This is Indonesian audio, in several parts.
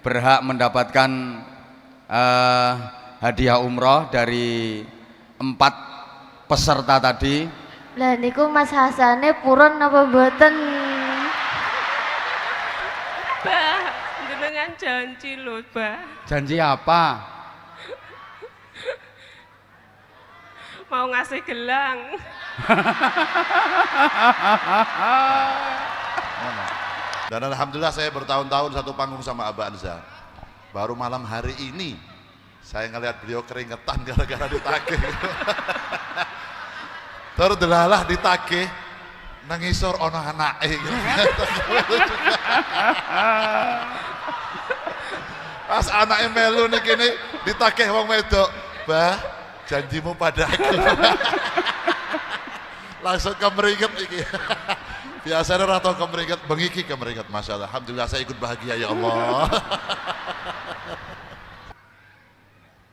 berhak mendapatkan hadiah umroh dari 4 peserta tadi. Lah niku Mas Hasane purun apa mboten? Bah, jenengan janji lho, Bah. Janji apa? Mau ngasih gelang. Dan alhamdulillah saya bertahun-tahun satu panggung sama Abah Anza. Baru malam hari ini saya ngelihat beliau keringetan gara-gara ditagih. Terus delalah ditagih nangisor ono anake. Pas anaknya melu nih kini ditagih wong wedok, "Bah, janjimu padaku." Langsung kemeringet iki. Biasanya rata kemeringet, bengiki kemeringet, masya Allah. Alhamdulillah saya ikut bahagia ya Allah.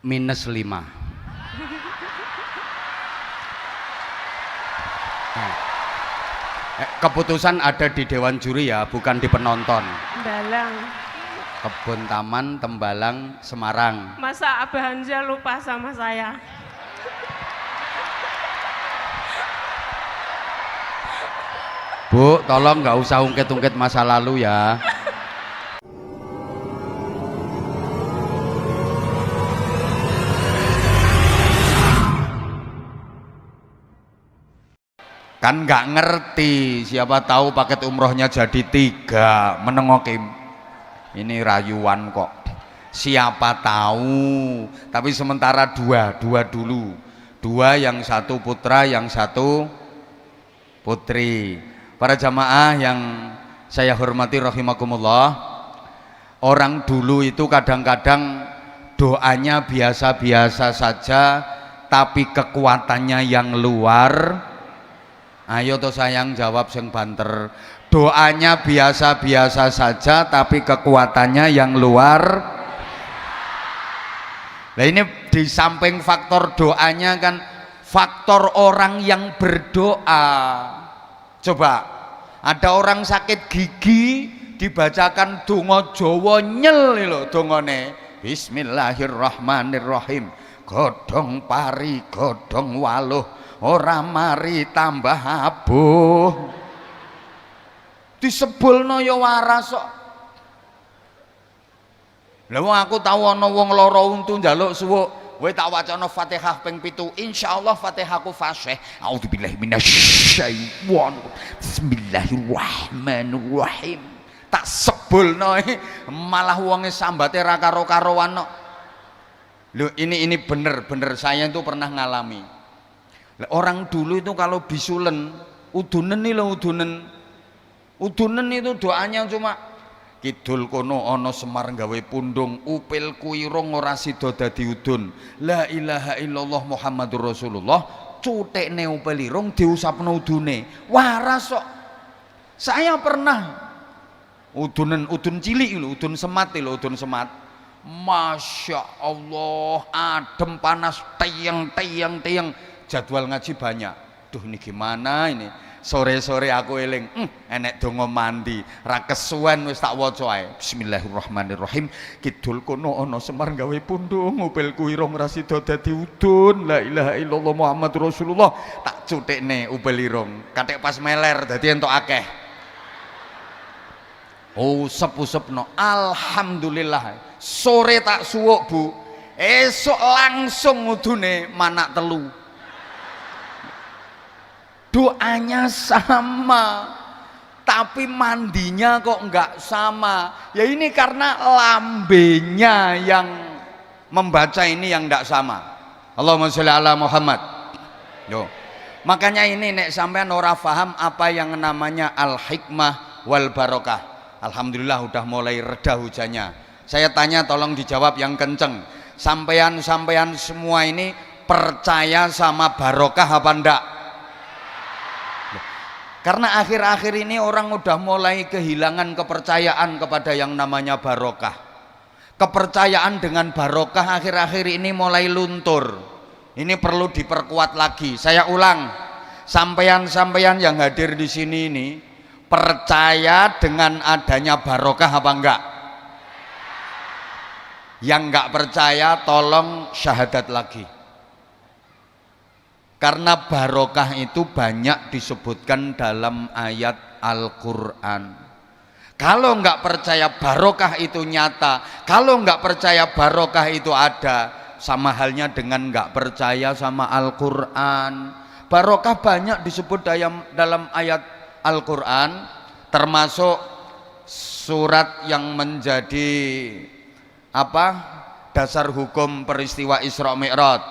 -5. Keputusan ada di Dewan Juri ya, bukan di penonton. Dalang. Kebun Taman Tembalang Semarang. Masa Abah Hanja lupa sama saya? Bu, tolong nggak usah ungkit-ungkit masa lalu ya. Kan nggak ngerti, siapa tahu paket umrohnya jadi 3, menengokim. Ini rayuan kok. Siapa tahu, tapi sementara dua dulu. 2, yang 1 putra, yang 1 putri. Para jamaah yang saya hormati rahimakumullah, orang dulu itu kadang-kadang doanya biasa-biasa saja, tapi kekuatannya yang luar. Ayo toh sayang jawab sing banter. Doanya biasa-biasa saja, tapi kekuatannya yang luar. Nah ini di samping faktor doanya kan faktor orang yang berdoa. Coba ada orang sakit gigi dibacakan donga Jawa nyel lho dongane. Bismillahirrahmanirrahim. Godhong pari godhong waluh ora mari tambah abuh. Disebulno ya waras kok. Lha wong aku tau ana wong lara untu njaluk suwuk. Kowe tak wacana Fatihah ping 7, insyaallah Fatihahku fasih. Auzubillahi minasyaitonir. Bismillahirrahmanirrahim. Tak sebulno malah wonge sambate ra karo-karoan kok. Lho ini bener saya itu pernah ngalami. Orang dulu itu kalau bisulen, udunen nih loh udunen. Udunen itu doanya cuma kidul kono ana Semar gawe pundung, upil kuirung ora sida dadi udun. La ilaha illallah Muhammadur Rasulullah, cutekne upil irung diusapno udune. Waras kok. Saya pernah udun cilik lho, udun semat lho, udun semat. Masya Allah, adem panas teyang. Jadwal ngaji banyak. Duh ini gimana ini? Sore-sore aku eling, enek donga mandi, ra kesuwen wis tak waca ae. Bismillahirrahmanirrahim. Kidul kono ana Semar gawe pundung, upil kuirung ra sida dadi udun. La ilaha illallah Muhammadur Rasulullah. Tak cutikne upil irung. Katik pas meler dadi entuk akeh. Usep-usepno. Alhamdulillah. Sore tak suwuk, Bu. Esok langsung udune manak telu. Doanya sama, tapi mandinya kok enggak sama. Ya ini karena lambenya yang membaca ini yang enggak sama. Allahumma sholli ala Muhammad. Yo. Makanya ini nek sampean ora paham apa yang namanya al-hikmah wal barokah. Alhamdulillah udah mulai reda hujannya. Saya tanya tolong dijawab yang kenceng. Sampean semua ini percaya sama barokah apa enggak? Karena akhir-akhir ini orang udah mulai kehilangan kepercayaan kepada yang namanya barokah. Kepercayaan dengan barokah akhir-akhir ini mulai luntur. Ini perlu diperkuat lagi. Saya ulang, sampeyan yang hadir di sini ini percaya dengan adanya barokah apa enggak? Yang nggak percaya tolong syahadat lagi. Karena barokah itu banyak disebutkan dalam ayat Al-Quran. Kalau nggak percaya barokah itu nyata, kalau nggak percaya barokah itu ada, sama halnya dengan nggak percaya sama Al-Quran. Barokah banyak disebut dalam ayat Al-Quran, termasuk surat yang menjadi dasar hukum peristiwa Isra Mi'raj,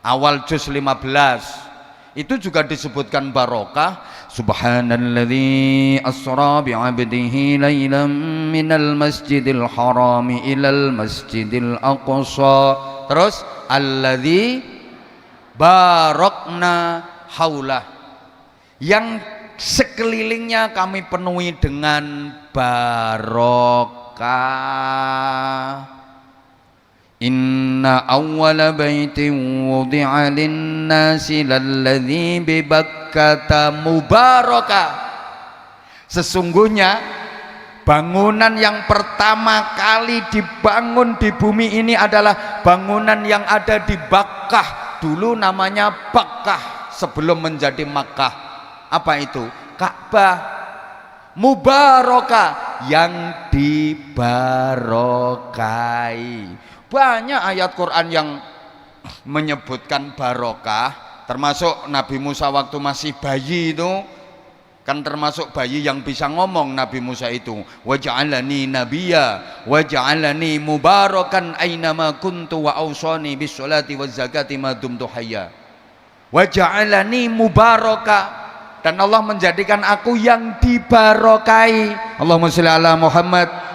awal juz 15 itu juga disebutkan barokah. Subhanalladzi asra bi'abdihi lailan minal masjidil harami ilal masjidil aqsa. Terus alladzi barokna haulah, yang sekelilingnya kami penuhi dengan barokah. Inna awwala baitin wudi'a lin-nasi lalladzi bi Bakkata mubarakah. Sesungguhnya bangunan yang pertama kali dibangun di bumi ini adalah bangunan yang ada di Bakkah. Dulu namanya Bakkah sebelum menjadi Makkah. Apa itu? Ka'bah. Mubarakah, yang dibarokai. Banyak ayat Quran yang menyebutkan barokah, termasuk Nabi Musa waktu masih bayi itu kan termasuk bayi yang bisa ngomong. Nabi Musa itu waj'alani nabiyya waj'alani mubarakan ainama kuntu wa awsani bis sholati waz zakati ma dumtu hayya waj'alani mubaraka, dan Allah menjadikan aku yang dibarokai. Allahumma sholli ala Muhammad.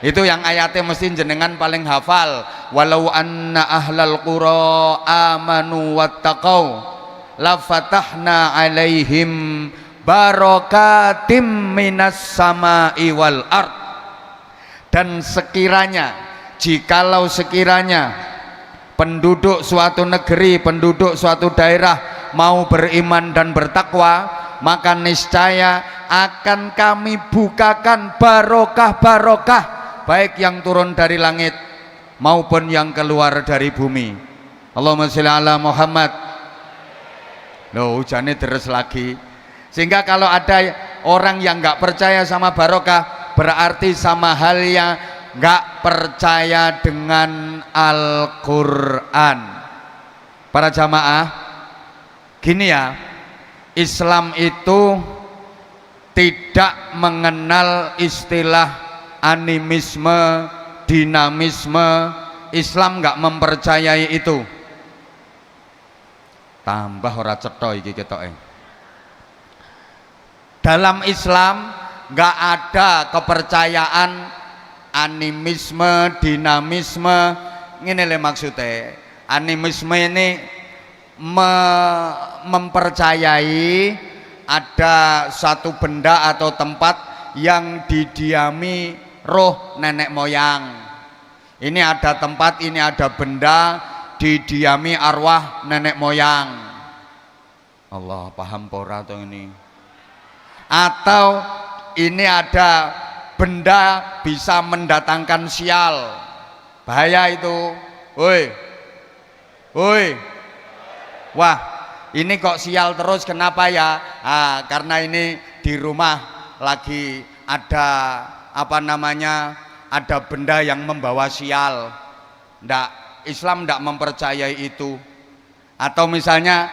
Itu yang ayatnya mesti jenengan paling hafal. Walau anna ahlal qura amanu wattaqau la fatahna alaihim barakatim minas samai wal ard. Dan sekiranya penduduk suatu negeri, penduduk suatu daerah mau beriman dan bertakwa, maka niscaya akan kami bukakan barokah-barokah, baik yang turun dari langit maupun yang keluar dari bumi. Allahumma sholli ala Muhammad. Loh, hujannya terus lagi. Sehingga kalau ada orang yang nggak percaya sama barokah, berarti sama halnya nggak percaya dengan Al-Quran. Para jamaah, gini ya, Islam itu tidak mengenal istilah animisme, dinamisme. Islam nggak mempercayai itu. Tambah ora cetha iki ketoke. Dalam Islam nggak ada kepercayaan animisme, dinamisme. Ngene le maksudnya. Animisme ini mempercayai ada satu benda atau tempat yang didiami roh nenek moyang. Ini ada tempat, ini ada benda didiami arwah nenek moyang. Allah, paham pora atau ini? Atau ini ada benda bisa mendatangkan sial. Bahaya itu. Woi. Wah, ini kok sial terus, kenapa ya? Karena ini di rumah lagi ada ada benda yang membawa sial. Islam tidak mempercayai itu. Atau misalnya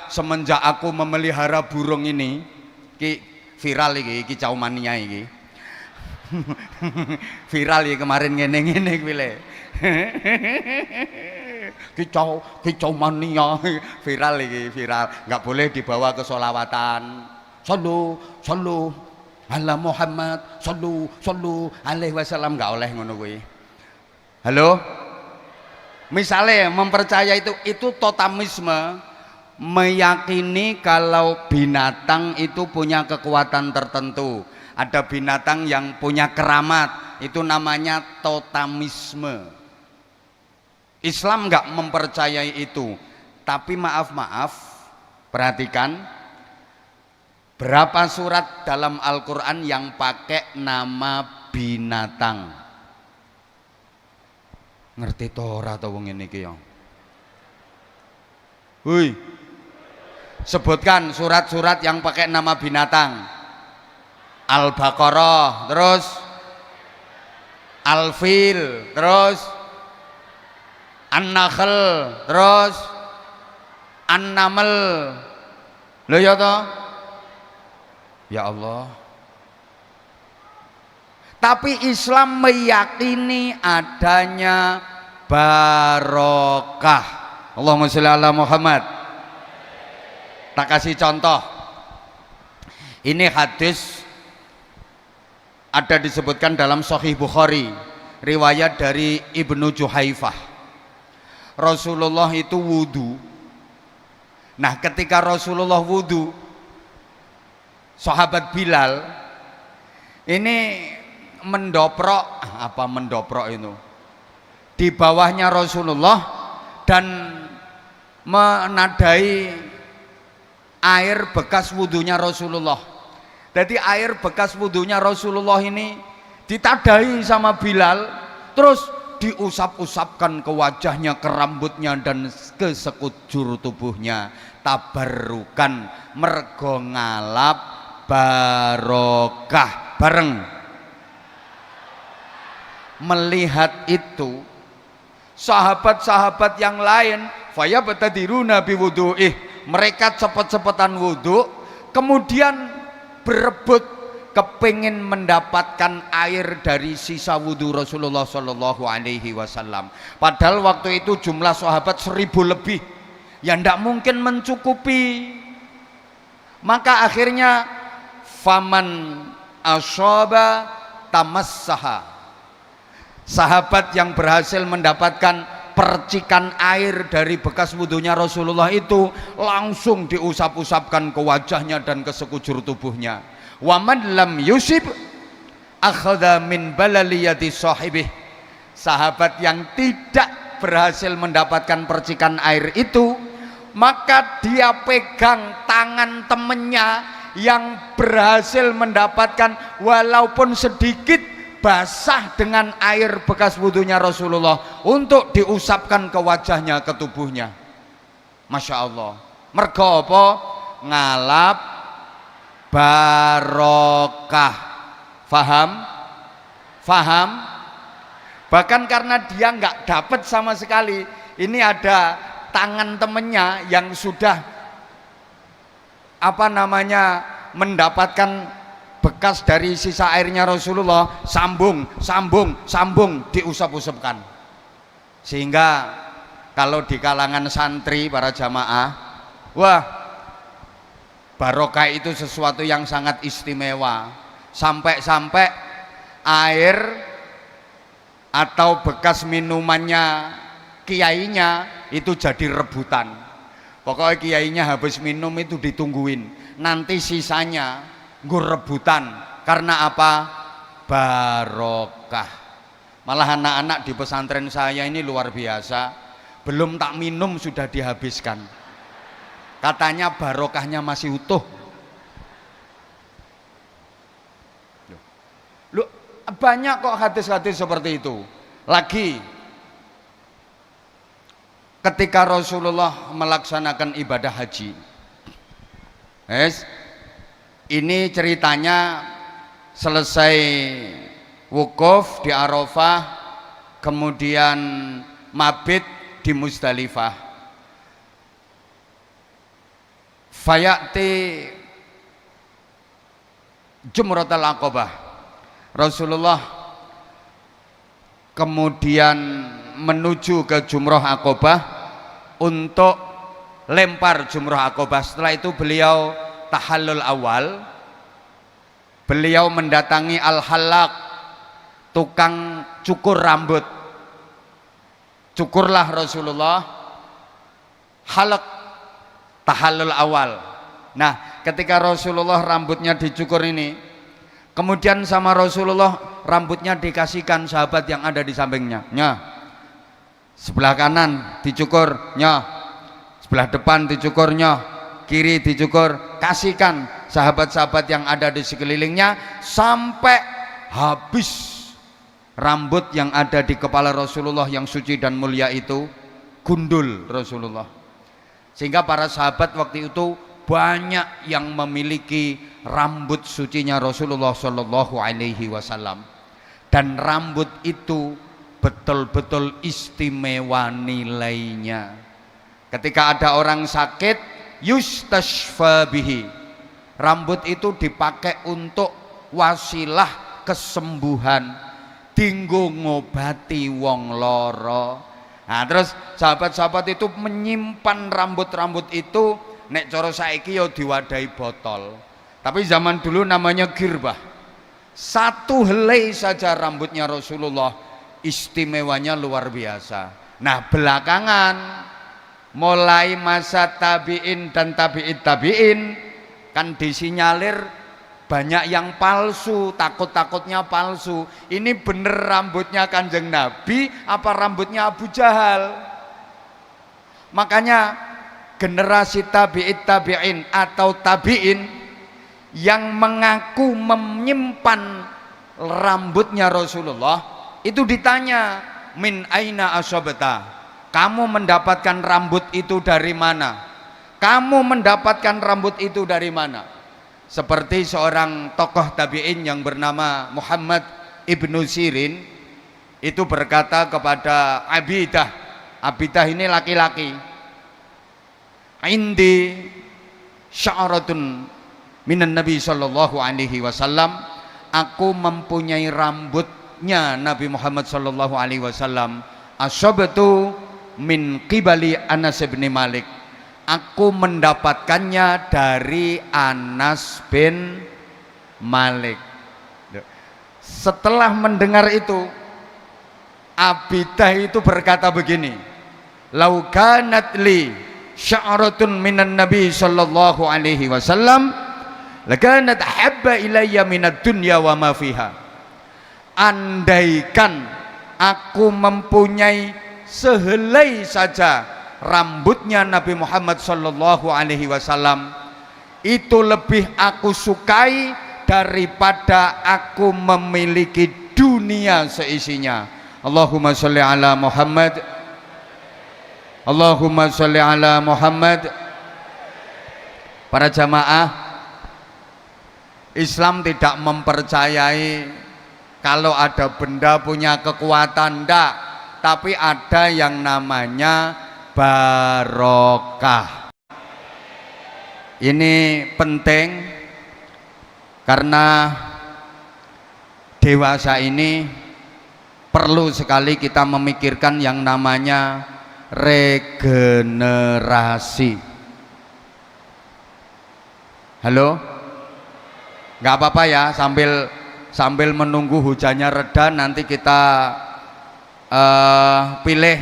semenjak aku memelihara burung ini, viral iki caumania iki. Viral ya kemarin ngene-ngene kuwi le. Kicau mania viral iki, viral. Nggak boleh dibawa ke sholawatan. Sallu ala Muhammad, sallu alaihi wasallam, nggak oleh ngono kuwi. Halo? Misalnya mempercaya itu totamisme, meyakini kalau binatang itu punya kekuatan tertentu. Ada binatang yang punya keramat, itu namanya totamisme. Islam nggak mempercayai itu. Tapi maaf, perhatikan berapa surat dalam Al-Quran yang pakai nama binatang. Ngerti to ora to wong ngene iki ya? Hui. Sebutkan surat-surat yang pakai nama binatang. Al-Baqarah, terus Al-Fil, terus An-Nahl, terus An-Naml. Lho ya toh? Ya Allah. Tapi Islam meyakini adanya barokah. Allahumma sholli ala Muhammad. Tak kasih contoh. Ini hadis ada disebutkan dalam Sahih Bukhari, riwayat dari Ibnu Juhaifah. Rasulullah itu wudu. Nah, ketika Rasulullah wudu, sahabat Bilal ini mendoprok itu di bawahnya Rasulullah dan menadai air bekas wudunya Rasulullah. Jadi air bekas wudunya Rasulullah ini ditadai sama Bilal, terus diusap-usapkan ke wajahnya, ke rambutnya dan ke sekujur tubuhnya. Tabarrukan mergo ngalap barokah bareng. Melihat itu sahabat-sahabat yang lain fayabtadiruna biwudu'ih, mereka cepet-cepetan wudu, kemudian berebut kepingin mendapatkan air dari sisa wudu Rasulullah Shallallahu Alaihi Wasallam. Padahal waktu itu jumlah sahabat 1000 lebih, ya ndak mungkin mencukupi. Maka akhirnya faman asyaba tamassaha, sahabat yang berhasil mendapatkan percikan air dari bekas wudhunya Rasulullah itu langsung diusap-usapkan ke wajahnya dan ke sekujur tubuhnya. Wa man lam yusib akhadha min balaliyati sahibih, sahabat yang tidak berhasil mendapatkan percikan air itu, maka dia pegang tangan temennya yang berhasil mendapatkan walaupun sedikit basah dengan air bekas wudhunya Rasulullah untuk diusapkan ke wajahnya, ke tubuhnya. Masya Allah. Mergo apa? Ngalap barokah. Faham? Faham? Bahkan karena dia nggak dapat sama sekali, ini ada tangan temennya yang sudah mendapatkan bekas dari sisa airnya Rasulullah, sambung diusap-usapkan. Sehingga kalau di kalangan santri para jamaah, wah, barokah itu sesuatu yang sangat istimewa. Sampai-sampai air atau bekas minumannya kiainya itu jadi rebutan. Pokoknya kiainya habis minum itu ditungguin, nanti sisanya nggo rebutan. Karena apa? Barokah. Malah anak-anak di pesantren saya ini luar biasa, belum tak minum sudah dihabiskan. Katanya barokahnya masih utuh. Loh, banyak kok hadis-hadis seperti itu. Lagi ketika Rasulullah melaksanakan ibadah haji, ini ceritanya selesai wukuf di Arafah, kemudian mabit di Muzdalifah. Fayati Jumratul Aqabah. Rasulullah kemudian menuju ke Jumrah Aqabah untuk lempar Jumrah Aqabah. Setelah itu beliau tahallul awal, beliau mendatangi al-halaq, tukang cukur rambut. Cukurlah Rasulullah, halaq, tahallul awal. Nah, ketika Rasulullah rambutnya dicukur ini, kemudian sama Rasulullah rambutnya dikasihkan sahabat yang ada di sampingnya. Sebelah kanan dicukur, sebelah depan dicukurnya, kiri dicukur, kasihkan sahabat-sahabat yang ada di sekelilingnya sampai habis rambut yang ada di kepala Rasulullah yang suci dan mulia itu gundul Rasulullah, sehingga para sahabat waktu itu banyak yang memiliki rambut sucinya Rasulullah Shallallahu Alaihi Wasallam, dan rambut itu betul-betul istimewa nilainya. Ketika ada orang sakit, yustashfa bihi, rambut itu dipakai untuk wasilah kesembuhan, dinggo ngobati wong loro. Nah, terus sahabat-sahabat itu menyimpan rambut-rambut itu, nek cara saiki yo diwadahi botol. Tapi zaman dulu namanya girbah. Satu helai saja rambutnya Rasulullah istimewanya luar biasa. Nah, belakangan mulai masa tabi'in dan tabi'in kan disinyalir banyak yang palsu, takut-takutnya palsu. Ini bener rambutnya Kanjeng Nabi apa rambutnya Abu Jahal? Makanya generasi tabi'in atau tabi'in yang mengaku menyimpan rambutnya Rasulullah itu ditanya, min aina asobeta, kamu mendapatkan rambut itu dari mana? Kamu mendapatkan rambut itu dari mana? Seperti seorang tokoh tabi'in yang bernama Muhammad ibnu Sirin itu berkata kepada Abidah, Abidah ini laki-laki, indi sya'ratun minan Nabi sallallahu alaihi wasallam, aku mempunyai rambutnya Nabi Muhammad sallallahu alaihi wasallam, asobatu min qibali Anas bin Malik, aku mendapatkannya dari Anas bin Malik. Setelah mendengar itu, Abidah itu berkata begini, lau kanat li sya'ratun minan Nabi sallallahu alaihi wasallam lakanat habba ilayya minad dunya wa ma fiha. Andaikan aku mempunyai sehelai saja rambutnya Nabi Muhammad sallallahu alaihi wasallam, itu lebih aku sukai daripada aku memiliki dunia seisinya. Allahumma sholli ala Muhammad, Allahumma sholli ala Muhammad. Para jamaah, Islam tidak mempercayai kalau ada benda punya kekuatan, ndak, tapi ada yang namanya barokah. Ini penting karena dewasa ini perlu sekali kita memikirkan yang namanya regenerasi. Halo? Nggak apa-apa ya, sambil menunggu hujannya reda, nanti kita pilih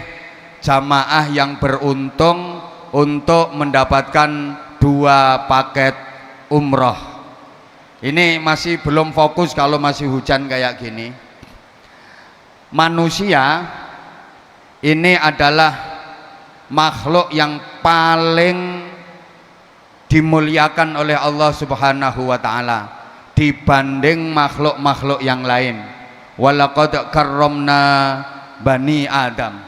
jamaah yang beruntung untuk mendapatkan 2 paket umroh. Ini masih belum fokus kalau masih hujan kayak gini. Manusia ini adalah makhluk yang paling dimuliakan oleh Allah Subhanahu wa taala dibanding makhluk-makhluk yang lain. Walaqad karramna bani Adam.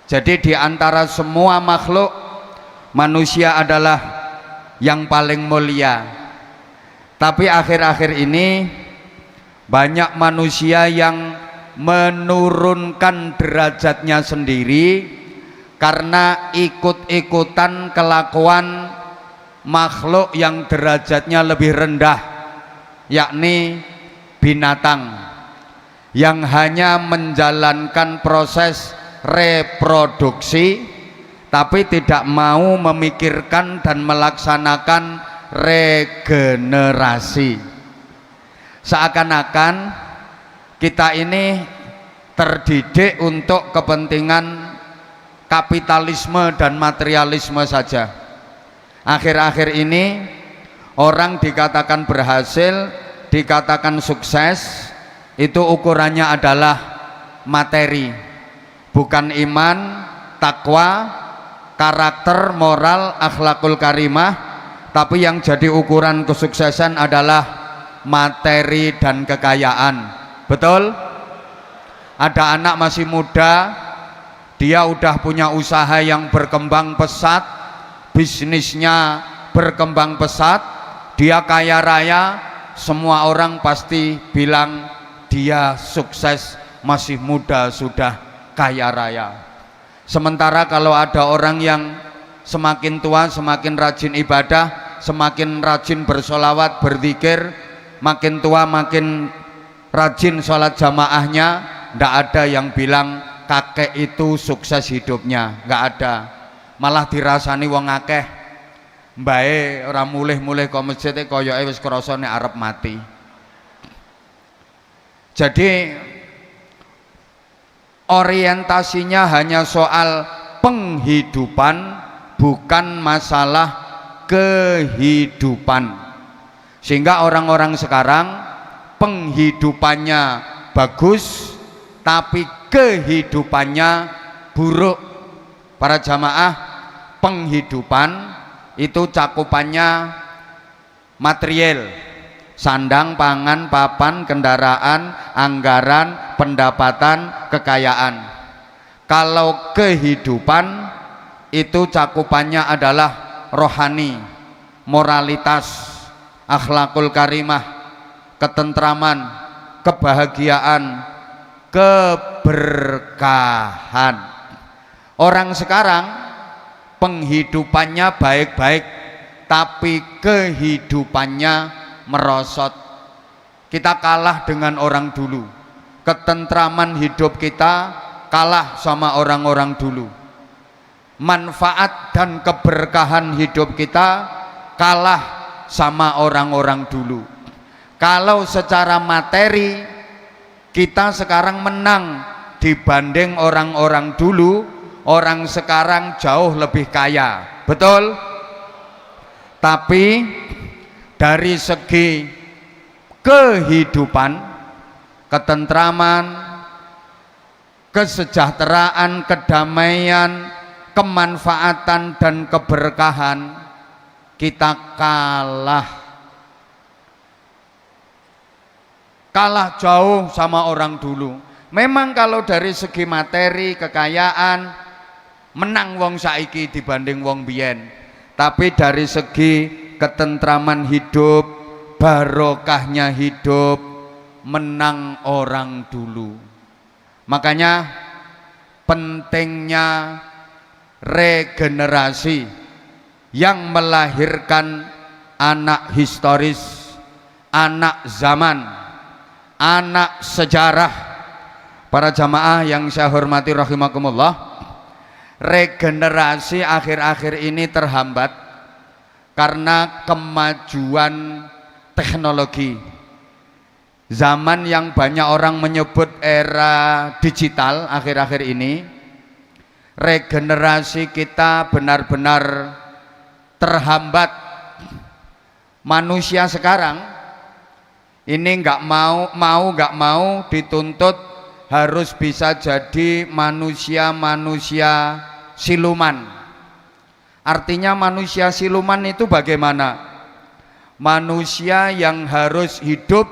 Jadi di antara semua makhluk, manusia adalah yang paling mulia. Tapi akhir-akhir ini banyak manusia yang menurunkan derajatnya sendiri karena ikut-ikutan kelakuan makhluk yang derajatnya lebih rendah, yakni binatang yang hanya menjalankan proses reproduksi tapi tidak mau memikirkan dan melaksanakan regenerasi. Seakan-akan kita ini terdidik untuk kepentingan kapitalisme dan materialisme saja. Akhir-akhir ini orang dikatakan berhasil, dikatakan sukses, itu ukurannya adalah materi, bukan iman, takwa, karakter, moral, akhlakul karimah. Tapi yang jadi ukuran kesuksesan adalah materi dan kekayaan. Betul? Ada anak masih muda, dia udah punya usaha yang berkembang pesat, bisnisnya berkembang pesat, dia kaya raya, semua orang pasti bilang dia sukses, masih muda sudah kaya raya. Sementara kalau ada orang yang semakin tua semakin rajin ibadah, semakin rajin bersolawat, berzikir, makin tua makin rajin sholat jamaahnya, ndak ada yang bilang kakek itu sukses hidupnya, nggak ada. Malah dirasani wong akeh, mbae ora mulih-mulih kok masjid koyoke wis krasa nek arep mati. Jadi orientasinya hanya soal penghidupan, bukan masalah kehidupan. Sehingga orang-orang sekarang penghidupannya bagus tapi kehidupannya buruk. Para jamaah, penghidupan itu cakupannya material, sandang, pangan, papan, kendaraan, anggaran, pendapatan, kekayaan. Kalau kehidupan itu cakupannya adalah rohani, moralitas, akhlakul karimah, ketentraman, kebahagiaan, keberkahan. Orang sekarang penghidupannya baik-baik tapi kehidupannya merosot. Kita kalah dengan orang dulu. Ketentraman hidup kita kalah sama orang-orang dulu. Manfaat dan keberkahan hidup kita kalah sama orang-orang dulu. Kalau secara materi kita sekarang menang dibanding orang-orang dulu, orang sekarang jauh lebih kaya, betul? Tapi dari segi kehidupan, ketentraman, kesejahteraan, kedamaian, kemanfaatan dan keberkahan, kita kalah jauh sama orang dulu. Memang kalau dari segi materi, kekayaan, menang wong saiki dibanding wong biyen. Tapi dari segi ketentraman hidup, barokahnya hidup, menang orang dulu. Makanya pentingnya regenerasi yang melahirkan anak historis, anak zaman, anak sejarah. Para jamaah yang saya hormati rahimakumullah, regenerasi akhir-akhir ini terhambat karena kemajuan teknologi. Zaman yang banyak orang menyebut era digital akhir-akhir ini, regenerasi kita benar-benar terhambat. Manusia sekarang ini nggak mau dituntut harus bisa jadi manusia siluman. Artinya manusia siluman itu bagaimana? Manusia yang harus hidup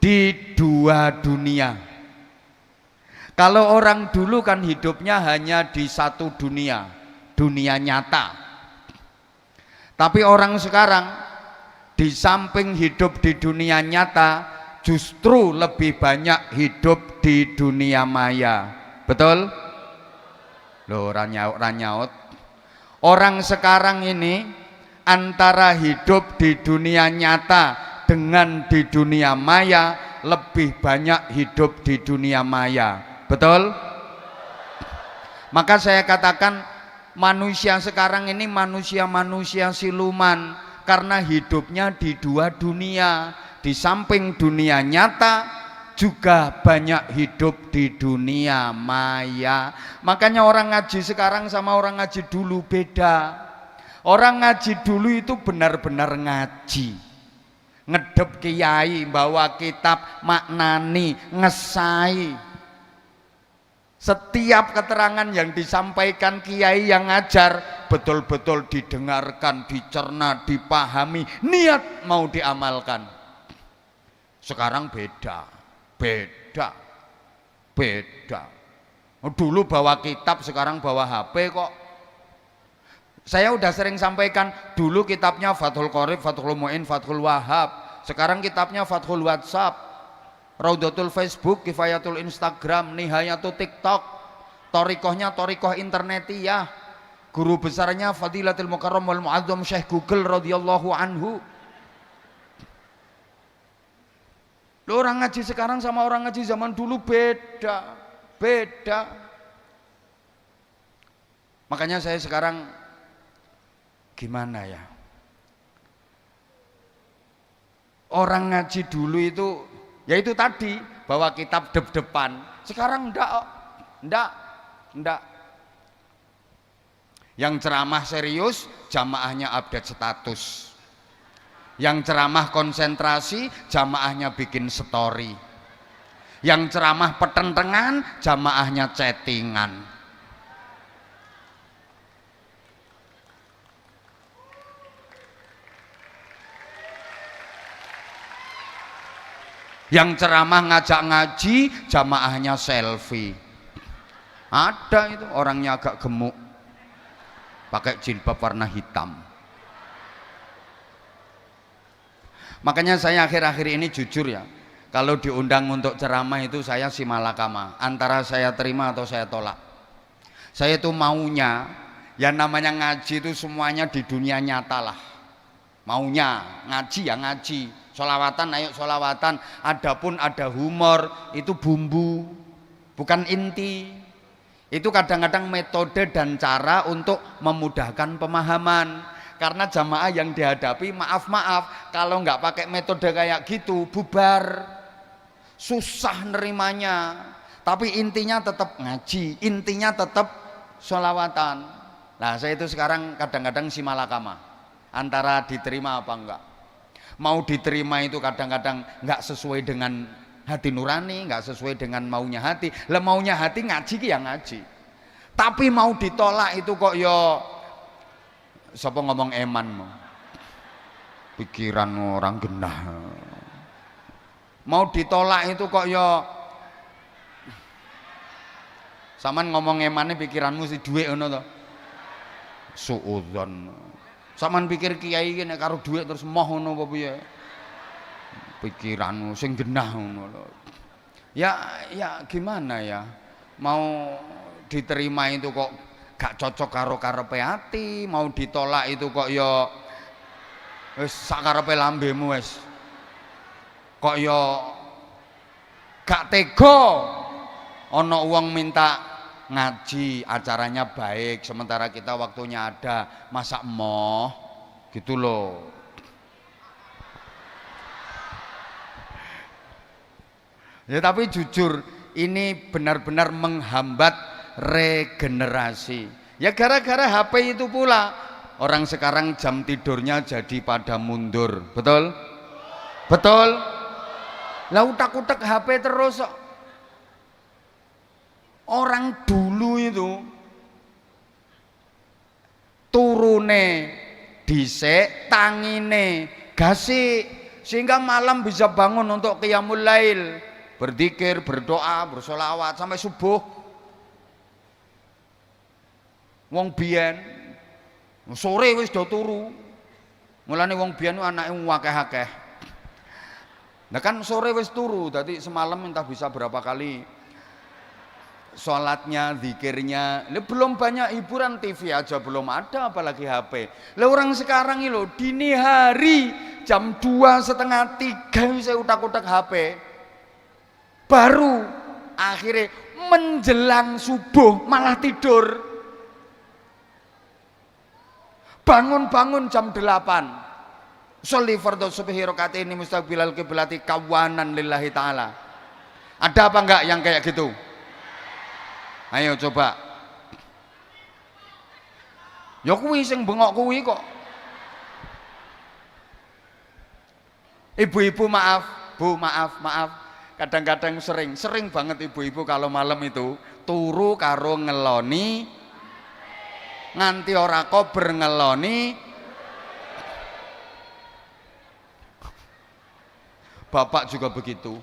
di dua dunia. Kalau orang dulu kan hidupnya hanya di satu dunia, dunia nyata. Tapi orang sekarang di samping hidup di dunia nyata, justru lebih banyak hidup di dunia maya. Betul? Loh, ranyaut. Orang sekarang ini antara hidup di dunia nyata dengan di dunia maya, lebih banyak hidup di dunia maya. Betul? Maka saya katakan manusia sekarang ini manusia siluman, karena hidupnya di dua dunia. Di samping dunia nyata juga banyak hidup di dunia maya. Makanya orang ngaji sekarang sama orang ngaji dulu beda. Orang ngaji dulu itu benar-benar ngaji, ngedep kiai, bawa kitab, maknani, ngesai. Setiap keterangan yang disampaikan kiai yang ngajar betul-betul didengarkan, dicerna, dipahami, niat mau diamalkan. Sekarang beda. Beda. Dulu bawa kitab, sekarang bawa HP kok. Saya udah sering sampaikan, dulu kitabnya Fathul Qorib, Fathul Mu'in, Fathul Wahab. Sekarang kitabnya Fathul WhatsApp, Raudatul Facebook, Kifayatul Instagram, Nihayatul TikTok, Torikohnya Torikoh Internetiyah, guru besarnya Fadilatul Mukarram wal Mu'azzam Syekh Google radhiyallahu anhu. Orang ngaji sekarang sama orang ngaji zaman dulu beda. Makanya saya sekarang gimana ya, orang ngaji dulu itu ya itu tadi, bawa kitab dep-depan. Sekarang enggak. Yang ceramah serius, jamaahnya update status. Yang ceramah konsentrasi, jamaahnya bikin story. Yang ceramah petentengan, jamaahnya chattingan. Yang ceramah ngajak ngaji, jamaahnya selfie. Ada itu orangnya agak gemuk, pakai jilbab warna hitam. Makanya saya akhir-akhir ini jujur ya, kalau diundang untuk ceramah itu saya si malakama, antara saya terima atau saya tolak. Saya itu maunya, yang namanya ngaji itu semuanya di dunia nyata lah. Maunya ngaji ya ngaji, sholawatan ayo sholawatan. Adapun ada humor, itu bumbu, bukan inti. Itu kadang-kadang metode dan cara untuk memudahkan pemahaman. Karena jamaah yang dihadapi, maaf kalau nggak pakai metode kayak gitu bubar, susah nerimanya. Tapi intinya tetap ngaji, intinya tetap sholawatan. Nah saya itu sekarang kadang-kadang si malakama, antara diterima apa enggak. Mau diterima itu kadang-kadang nggak sesuai dengan hati nurani, nggak sesuai dengan maunya hati. Lah maunya hati ngaji ki ya ngaji. Tapi mau ditolak itu kok yo sapa ngomong eman mau. Pikiran orang genah. Mau ditolak itu kok yo saman ngomong emane pikiranmu si dhuwit ngono to. Suudzon. Saman pikir kiai iki nek karo dhuwit terus moh ngono apa piye? Pikiranmu sing genah ngono lho. Ya gimana ya? Mau diterima itu kok gak cocok karo karepe ati, mau ditolak itu kok ya wis sakarepe lambemu wis. Kok ya gak tega ana wong minta ngaji, acaranya baik sementara kita waktunya ada, masa emoh gitu loh. Ya tapi jujur ini benar-benar menghambat regenerasi. Ya gara-gara HP itu pula orang sekarang jam tidurnya jadi pada mundur. Betul? Betul? Lah utak-utak HP terus. Orang dulu itu turune dhisik, tangine gasik, sehingga malam bisa bangun untuk qiyamul lail, berzikir, berdoa, bersolawat sampai subuh. Wong biyen sore wis do turu. Mulane wong biyen anake akeh-akeh. Nah kan sore wis turu, dadi semalam entah bisa berapa kali sholatnya, zikirnya. Belum banyak hiburan, TV aja belum ada apalagi HP. Lah orang sekarang ini loh, dini hari jam 2:30, 3 saya utak-utak HP. Baru akhirnya menjelang subuh malah tidur. Bangun-bangun jam 8. Sholli fardhu subhi rakaataini mustaqbilal qiblati kawanan lillahi taala. Ada apa enggak yang kayak gitu? Ayo coba. Ya kuwi sing bengok kuwi kok. Ibu-ibu maaf, Bu maaf. Kadang-kadang sering banget ibu-ibu kalau malam itu turu karo ngeloni nganti ora kober ngeloni. Bapak juga begitu.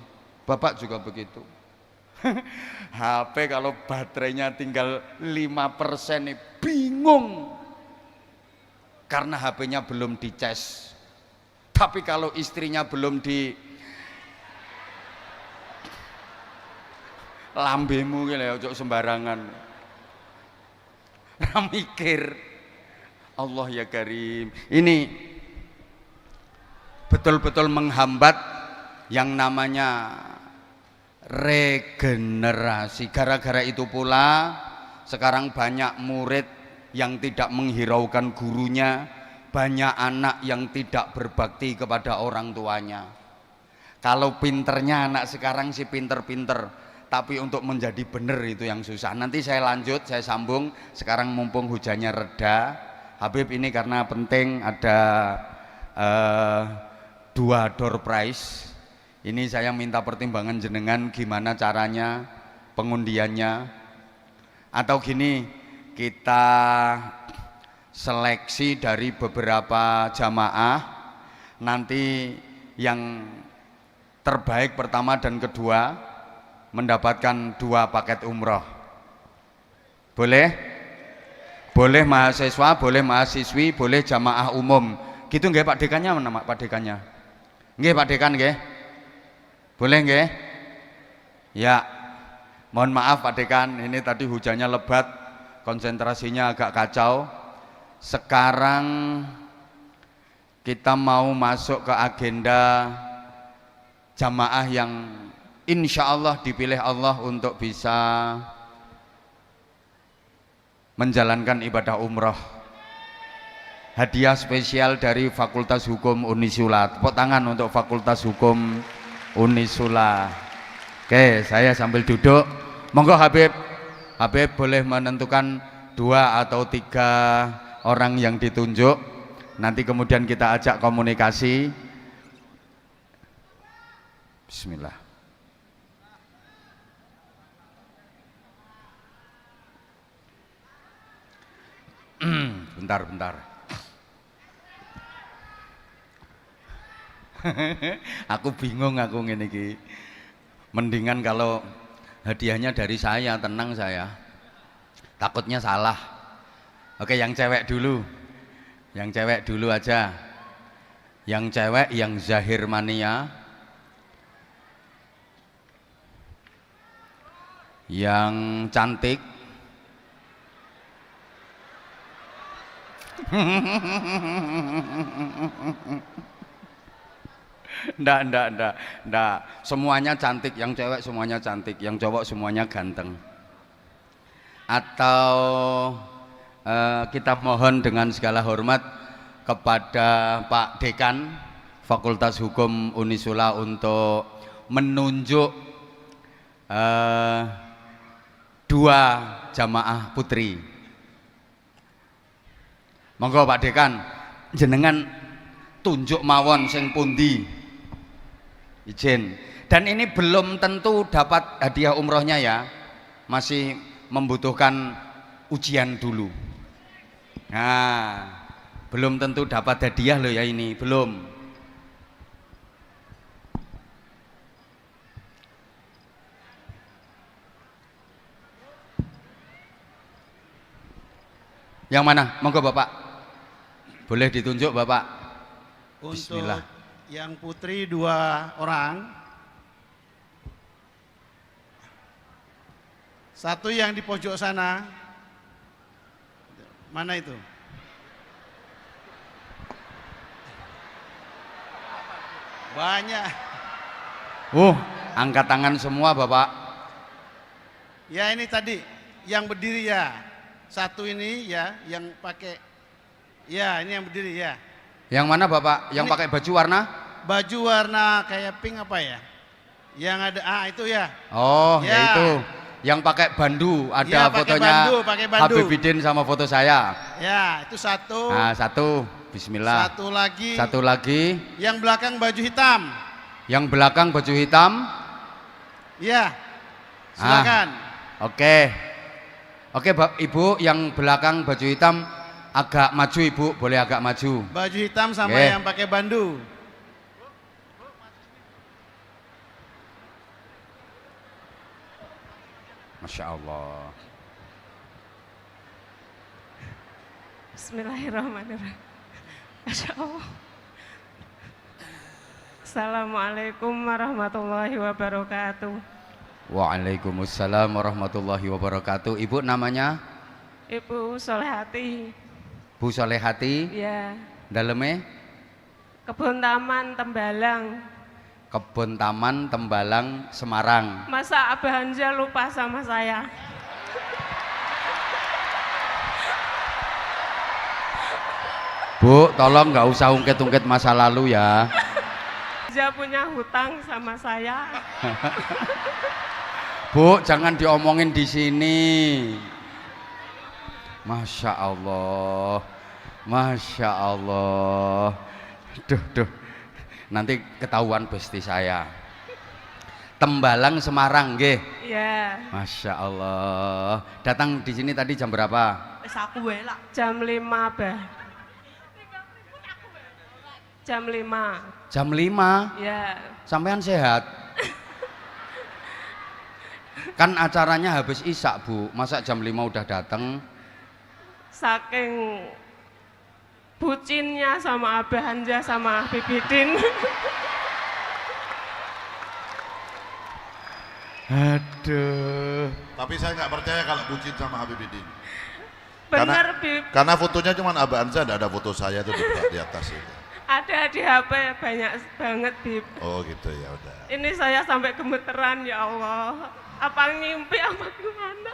HP kalau baterainya tinggal 5% nih bingung karena HP-nya belum dicas. Tapi kalau istrinya belum di lambemu gitu ya, ojo sembarangan. Mikir. Allah ya Karim. Ini betul-betul menghambat yang namanya regenerasi. Gara-gara itu pula sekarang banyak murid yang tidak menghiraukan gurunya, banyak anak yang tidak berbakti kepada orang tuanya. Kalau pinternya anak sekarang sih pinter-pinter, tapi untuk menjadi benar itu yang susah. Nanti saya lanjut, saya sambung. Sekarang mumpung hujannya reda, Habib ini karena penting ada 2 door prize. Ini saya minta pertimbangan jenengan gimana caranya pengundiannya. Atau gini, kita seleksi dari beberapa jamaah, nanti yang terbaik pertama dan kedua mendapatkan 2 paket umroh. Boleh? Boleh mahasiswa, boleh mahasiswi, boleh jamaah umum. Gitu nggih Pak Dekannya, mana Pak Dekannya? Nggih Pak Dekan nggih? Boleh nggih? Ya. Mohon maaf Pak Dekan, ini tadi hujannya lebat, konsentrasinya agak kacau. Sekarang kita mau masuk ke agenda jamaah yang insya Allah dipilih Allah untuk bisa menjalankan ibadah umroh. Hadiah spesial dari Fakultas Hukum Unisula. Tepuk tangan untuk Fakultas Hukum Unisula. Oke, saya sambil duduk. Monggo Habib. Habib boleh menentukan 2 atau 3 orang yang ditunjuk. Nanti kemudian kita ajak komunikasi. Bismillah. Bentar. Aku bingung aku ngene iki. Mendingan kalau hadiahnya dari saya, tenang saya. Takutnya salah. Oke, yang cewek dulu. Yang cewek dulu aja. Yang cewek yang Zahir Mania. Yang cantik. Ndak. Semuanya cantik, yang cewek semuanya cantik, yang cowok semuanya ganteng. Atau kita mohon dengan segala hormat kepada Pak Dekan Fakultas Hukum Unisula untuk menunjuk 2 jamaah putri. Monggo Pak Dekan, jenengan tunjuk mawon sing pundi. Izin. Dan ini belum tentu dapat hadiah umrohnya ya. Masih membutuhkan ujian dulu. Nah, belum tentu dapat hadiah loh ya ini, belum. Yang mana? Monggo Bapak. Boleh ditunjuk Bapak. Bismillah. Untuk yang putri 2 orang. 1 yang di pojok sana. Mana itu? Banyak. Angkat tangan semua Bapak. Ya ini tadi yang berdiri ya. 1 ini ya yang pakai. Ya ini yang berdiri ya. Yang mana Bapak? Yang pakai baju warna? Baju warna kayak pink apa ya? Yang ada itu ya. Oh ya, ya itu. Yang pakai bandu, ada ya, fotonya pakai bandu. Habibidin sama foto saya. Ya itu 1. Nah 1. Bismillah. 1 lagi. Yang belakang baju hitam. Yang belakang baju hitam. Ya. Silakan. Oke, Ibu yang belakang baju hitam agak maju Ibu, boleh agak maju. Baju hitam sama yang pakai bandu. Masya Allah. Bismillahirrahmanirrahim. Masya Allah. Assalamualaikum warahmatullahi wabarakatuh. Waalaikumsalam warahmatullahi wabarakatuh. Ibu namanya? Ibu Solehati. Bu Solehati. Ya. Daleme? Kebun Taman Tembalang. Kebun Taman Tembalang Semarang. Masa Abah Hanja lupa sama saya? Bu, tolong nggak usah ungkit-ungkit masa lalu ya. Dia punya hutang sama saya. Bu, jangan diomongin di sini. Masya Allah, Masya Allah. Duh, nanti ketahuan besti saya. Tembalang Semarang, nggih. Ya. Masya Allah. Datang di sini tadi jam berapa? Jam 5, Bah. Jam 5. Jam 5. Ya. Sampean sehat? Kan acaranya habis isak, Bu. Masa jam 5 udah datang? Saking bucinnya sama Abah Hanja sama Bibidin. Aduh. Tapi saya nggak percaya kalau bucin sama Habibidin. Bener, Bib. Karena fotonya cuma Abah Anza, tidak ada foto saya tuh di atas itu. Ada di HP banyak banget, Bib. Oh gitu, ya udah. Ini saya sampai gemeteran, ya Allah. Apa ngimpi apa gimana?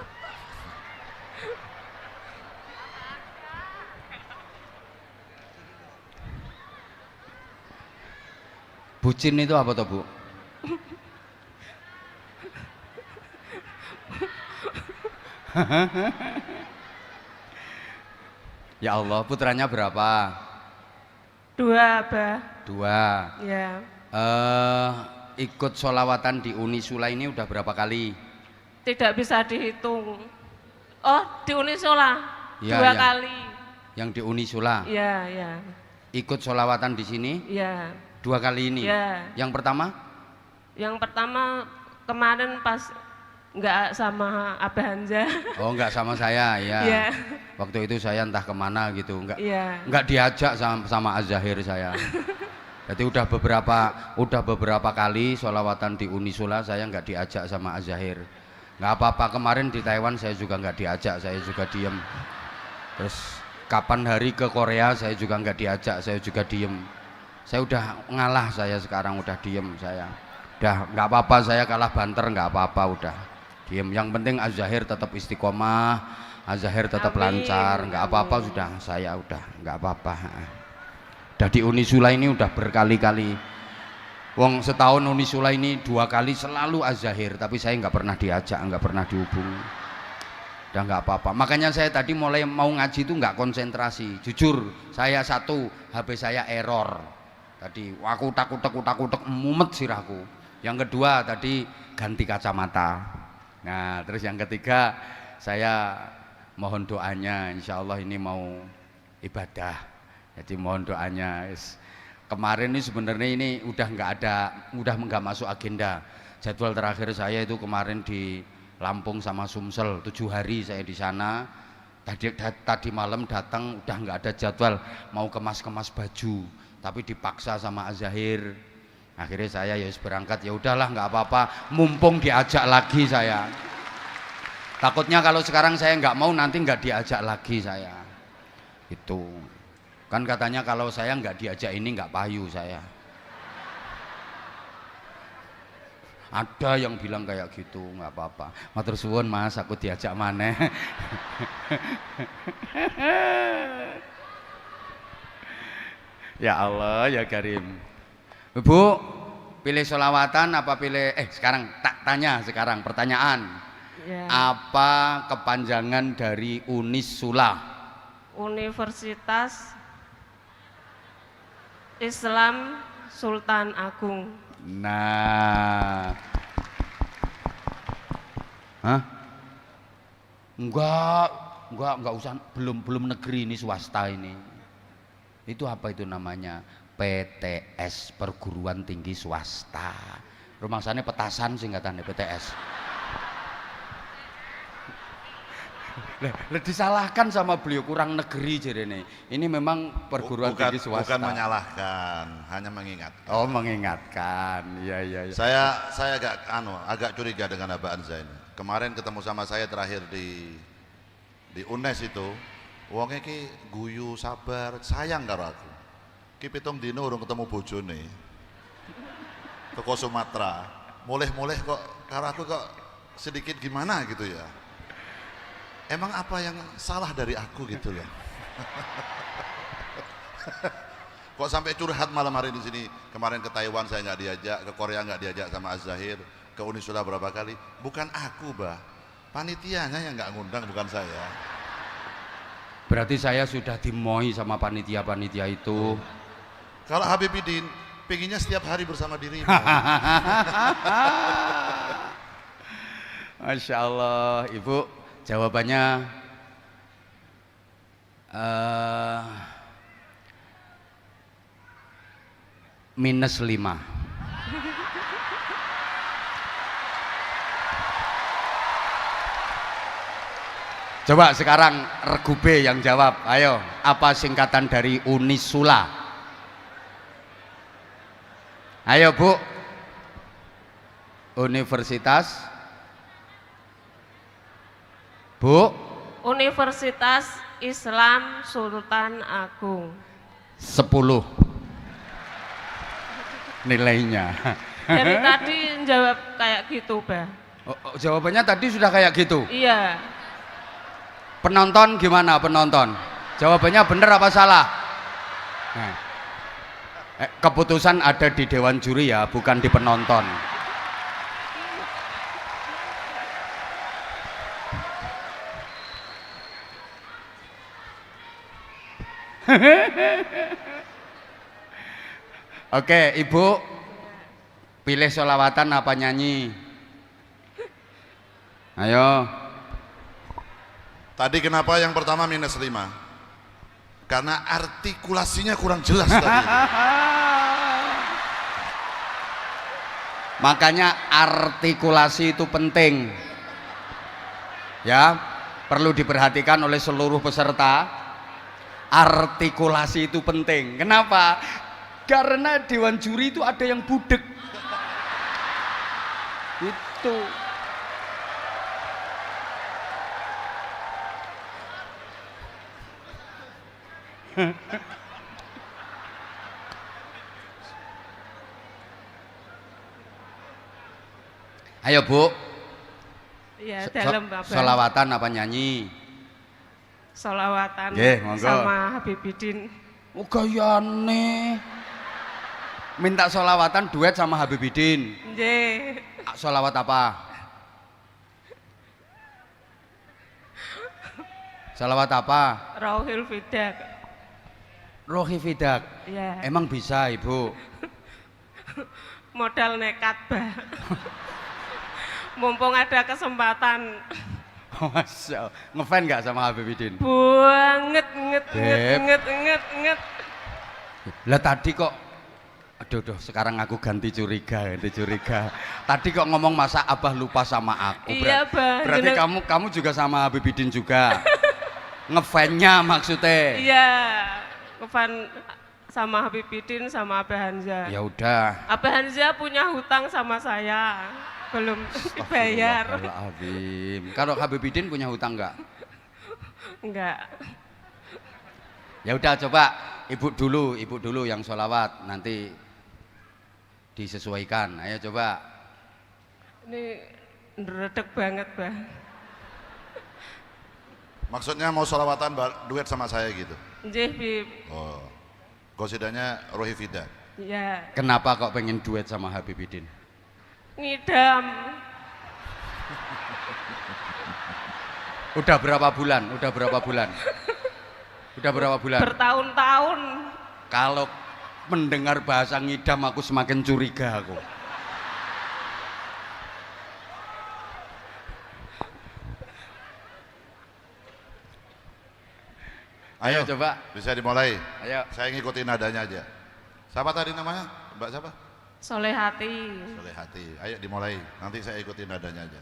Bucin itu apa toh, Bu? Ya Allah, putranya berapa? 2, Bah. 2. Ya. Ikut sholawatan di Unisula ini udah berapa kali? Tidak bisa dihitung. Oh, di Unisola. Ya, 2 ya. kali. Yang di Unisula. Ya, ya. Ikut sholawatan di sini Ya. 2 kali ini. Ya. Yang pertama? Yang pertama kemarin pas nggak sama Abah Hanja. Oh, enggak sama saya, ya. Iya. Waktu itu saya entah kemana gitu, enggak Iya. enggak diajak sama Az-Zahir saya. Jadi udah beberapa kali sholawatan di Unisula saya enggak diajak sama Az-Zahir. Enggak apa-apa, kemarin di Taiwan saya juga enggak diajak, saya juga diem. Terus kapan hari ke Korea saya juga enggak diajak, saya juga diem. Saya udah ngalah, saya sekarang udah diem saya. Udah enggak apa-apa, saya kalah banter enggak apa-apa, udah diem. Yang penting Az-Zahir tetap istiqomah, Az-Zahir tetap Amin, lancar, enggak apa-apa, amin. sudah saya udah enggak apa-apa. Udah di Unisula ini udah berkali-kali. Wong setahun Unisula ini 2 kali selalu Az-Zahir, tapi saya enggak pernah diajak, enggak pernah dihubungi. Udah enggak apa-apa. Makanya saya tadi mulai mau ngaji itu enggak konsentrasi. Jujur, saya HP saya error. Tadi aku utak mumet sirahku. Yang kedua tadi ganti kacamata. Nah, terus yang ketiga saya mohon doanya, insya Allah ini mau ibadah. Jadi mohon doanya. Kemarin ini sebenarnya ini udah nggak masuk agenda. Jadwal terakhir saya itu kemarin di Lampung sama Sumsel, 7 hari saya di sana. Tadi malam datang udah nggak ada jadwal, mau kemas baju, tapi dipaksa sama Az-Zahir. Akhirnya saya ya berangkat, ya udahlah nggak apa-apa, mumpung diajak lagi saya. Takutnya kalau sekarang saya nggak mau nanti nggak diajak lagi saya. Itu kan katanya kalau saya nggak diajak ini nggak payu saya. Ada yang bilang kayak gitu, nggak apa-apa. Matur suwun Mas, aku diajak maneh. Ya Allah ya Karim. Bu, pilih sholawatan apa pilih sekarang tak tanya sekarang pertanyaan. Ya. Apa kepanjangan dari Unisula? Universitas Islam Sultan Agung. Nah. Hah? Enggak usah, belum negeri ini, swasta ini. Itu apa itu namanya? PTS, Perguruan Tinggi Swasta. Rumangsane petasan singkatannya PTS. Lah disalahkan sama beliau kurang negeri jarene. Ini memang perguruan tinggi swasta. Bukan menyalahkan, hanya mengingatkan. Oh, mengingatkan. Iya, iya, iya. Saya agak curiga dengan Abah Anza ini. Kemarin ketemu sama saya terakhir di UNES itu, wongnya ki guyu sabar, sayang karo aku. Ki pitung dino urung ketemu bojone. Teko Sumatera. Mulih-mulih kok karo aku kok sedikit gimana gitu ya. Emang apa yang salah dari aku gitu loh. Kok sampai curhat malam hari di sini. Kemarin ke Taiwan saya nggak diajak, ke Korea nggak diajak sama Az-Zahir, ke Unisula berapa kali. Bukan aku, Bah. Panitianya yang nggak ngundang, bukan saya. Berarti saya sudah dimoi sama panitia-panitia itu. Kalau Habibidin pengennya setiap hari bersama dirimu. Masya Allah, Ibu. Jawabannya -5. Coba sekarang Regu B yang jawab. Ayo, apa singkatan dari Unisula? Ayo, Bu. Universitas Bu, Universitas Islam Sultan Agung. 10 nilainya. Dari tadi jawab kayak gitu, Bah. Jawabannya tadi sudah kayak gitu. Iya. Penonton gimana penonton? Jawabannya benar apa salah? Nah, keputusan ada di Dewan Juri ya, bukan di penonton. Oke, Ibu pilih sholawatan apa nyanyi? Ayo. Tadi kenapa yang pertama -5? Karena artikulasinya kurang jelas tadi. Makanya artikulasi itu penting. Ya, perlu diperhatikan oleh seluruh peserta. Artikulasi itu penting. Kenapa? Karena Dewan Juri itu ada yang budek. Itu. Ayo, Bu. Iya, dalam Bapak. Sholawatan apa nyanyi? Sholawatan Monggo. sama Habibidin. Oh, gayane. Minta sholawatan duet sama Habibidin. Nggih. Sholawat apa? Sholawat apa? Rauhil Fidak. Rohi Fidak. Iya. Emang bisa, Ibu? Modal nekat, Bah. Mumpung ada kesempatan. Masya Allah. Ngefan nggak sama Habibidin? Banget, Beb. nget. Lah tadi kok, aduh, sekarang aku ganti curiga. Tadi kok ngomong masa Abah lupa sama aku? Iya, Bah. Berarti kamu juga sama Habibidin juga? Ngefannya maksudnya? Iya, ngefan sama Habibidin sama Abah Hanza. Ya udah. Abah Hanza punya hutang sama saya, belum dibayar. Astagfirullahaladzim. Kalau Habibidin punya hutang nggak? Enggak. Ya udah, coba ibu dulu yang sholawat, nanti disesuaikan. Ayo coba. Ini ngeredek banget, Bah. Maksudnya mau sholawatan duet sama saya gitu. Nggih, Bib. Oh. Gosidanya Rohi Fidak. Iya. Kenapa kok pengen duet sama Habibidin? Ngidam. Udah berapa bulan? Bertahun-tahun. Kalau mendengar bahasa ngidam aku semakin curiga aku. Ayo coba. Bisa dimulai. Ayo. Saya ngikutin nadanya aja. Siapa tadi namanya? Mbak siapa? Solehati. Solehati. Ayo dimulai. Nanti saya ikutin nadanya aja.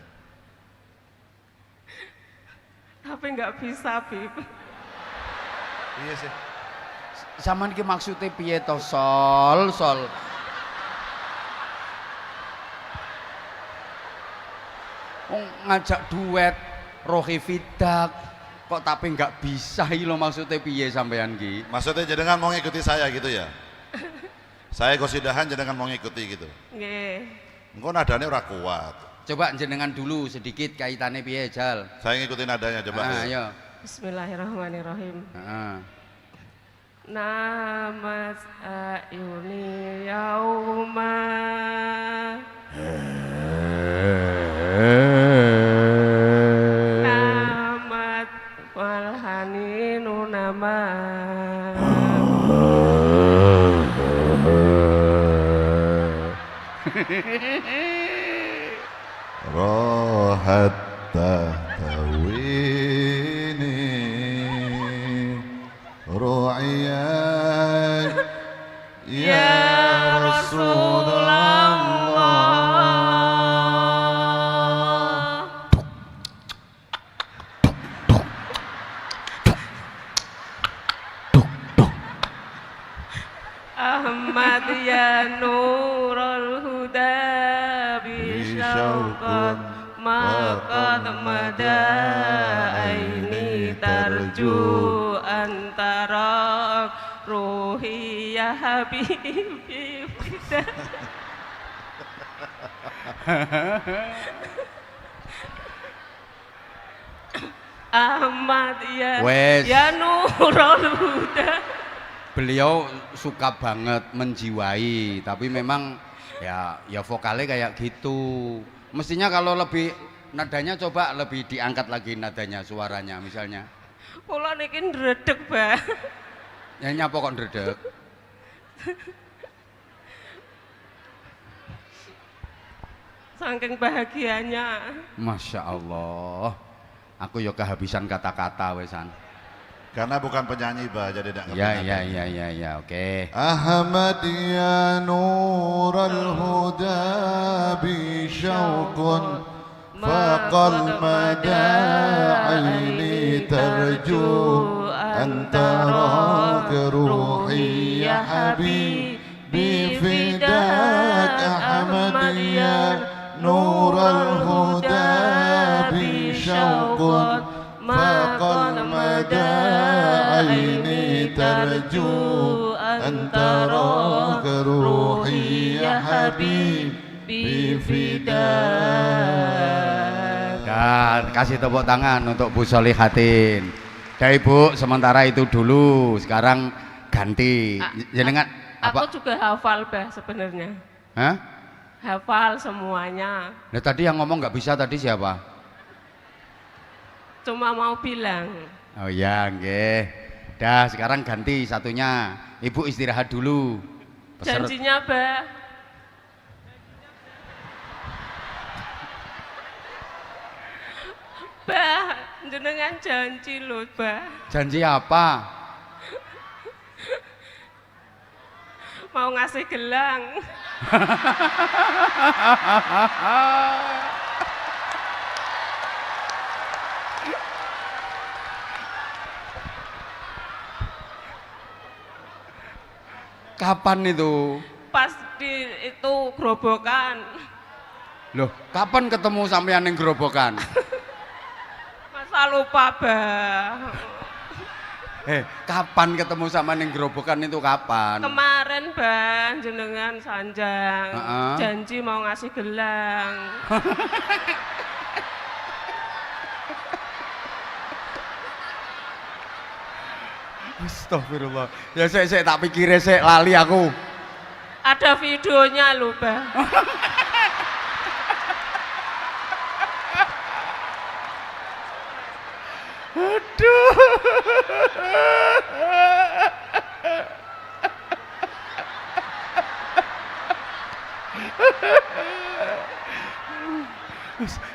Tapi nggak bisa, Bib. Iya sih. Sampean ki maksude piye to, Sol? Wong ngajak duet Rohi Fidak kok tapi nggak bisa iki lho, maksudnya piye sampean ki? Maksudnya jenengan mau ngikuti saya gitu ya? Saya kosidahan jenengan mau ngikuti gitu. Nggih. Engko nadanya ora kuat. Coba jenengan dulu sedikit kaitannya piye, Jal? Saya ngikutin nadanya coba. Ayo. Bismillahirrahmanirrahim. Heeh. Namas ayuni yauma namat walhaninu nama Rohat tawini ru'iyat ya Rasulullah. Ahmad ya nurul huda bisyauqat maqad mada aini tarju antara ruhi ya habibi fida. Ahmad ya Wes. ya nurul huda. Beliau suka banget menjiwai, tapi memang ya vokalnya kayak gitu. Mestinya kalau lebih nadanya coba lebih diangkat lagi nadanya, suaranya misalnya. Kula niki ndredeg, Mbah. Nyanyi apa kok ndredeg? Saking bahagianya. Masya Allah. Aku ya kehabisan kata-kata wesan. Karena bukan penyanyi bah, jadi tidak ngerti. Ya, oke. Ahmad ya nural huda bi syauqun faqal mada aini tarju antara ruhi ya habibi fidak. Ahmad ya nural huda bi syauqun faqal mada aini tarju antara ruhi ya habibi fidak. Dan kasih tepuk tangan untuk Bu Solihatin. Ya Ibu, sementara itu dulu, sekarang ganti. Jenengan Aku apa? juga hafal, Bah, sebenarnya. Hah? Hafal semuanya. Nah, tadi yang ngomong nggak bisa tadi siapa? Cuma mau bilang. Oh ya, nggih. Dah, sekarang ganti satunya. Ibu istirahat dulu. Janjinya, Bah. Bah, jenengan janji loh, Bah. Janji apa? Mau ngasih gelang. Kapan itu? Pas di itu gerobokan. Loh, kapan ketemu sampean yang gerobokan? Masa lupa, Bah. Kapan ketemu sama yang gerobokan itu kapan? Kemarin, Bang, jenengan sanjang. Heeh. Janji mau ngasih gelang. Astagfirullah. Ya saya tak pikir saya lali aku. Ada videonya loh, Bang.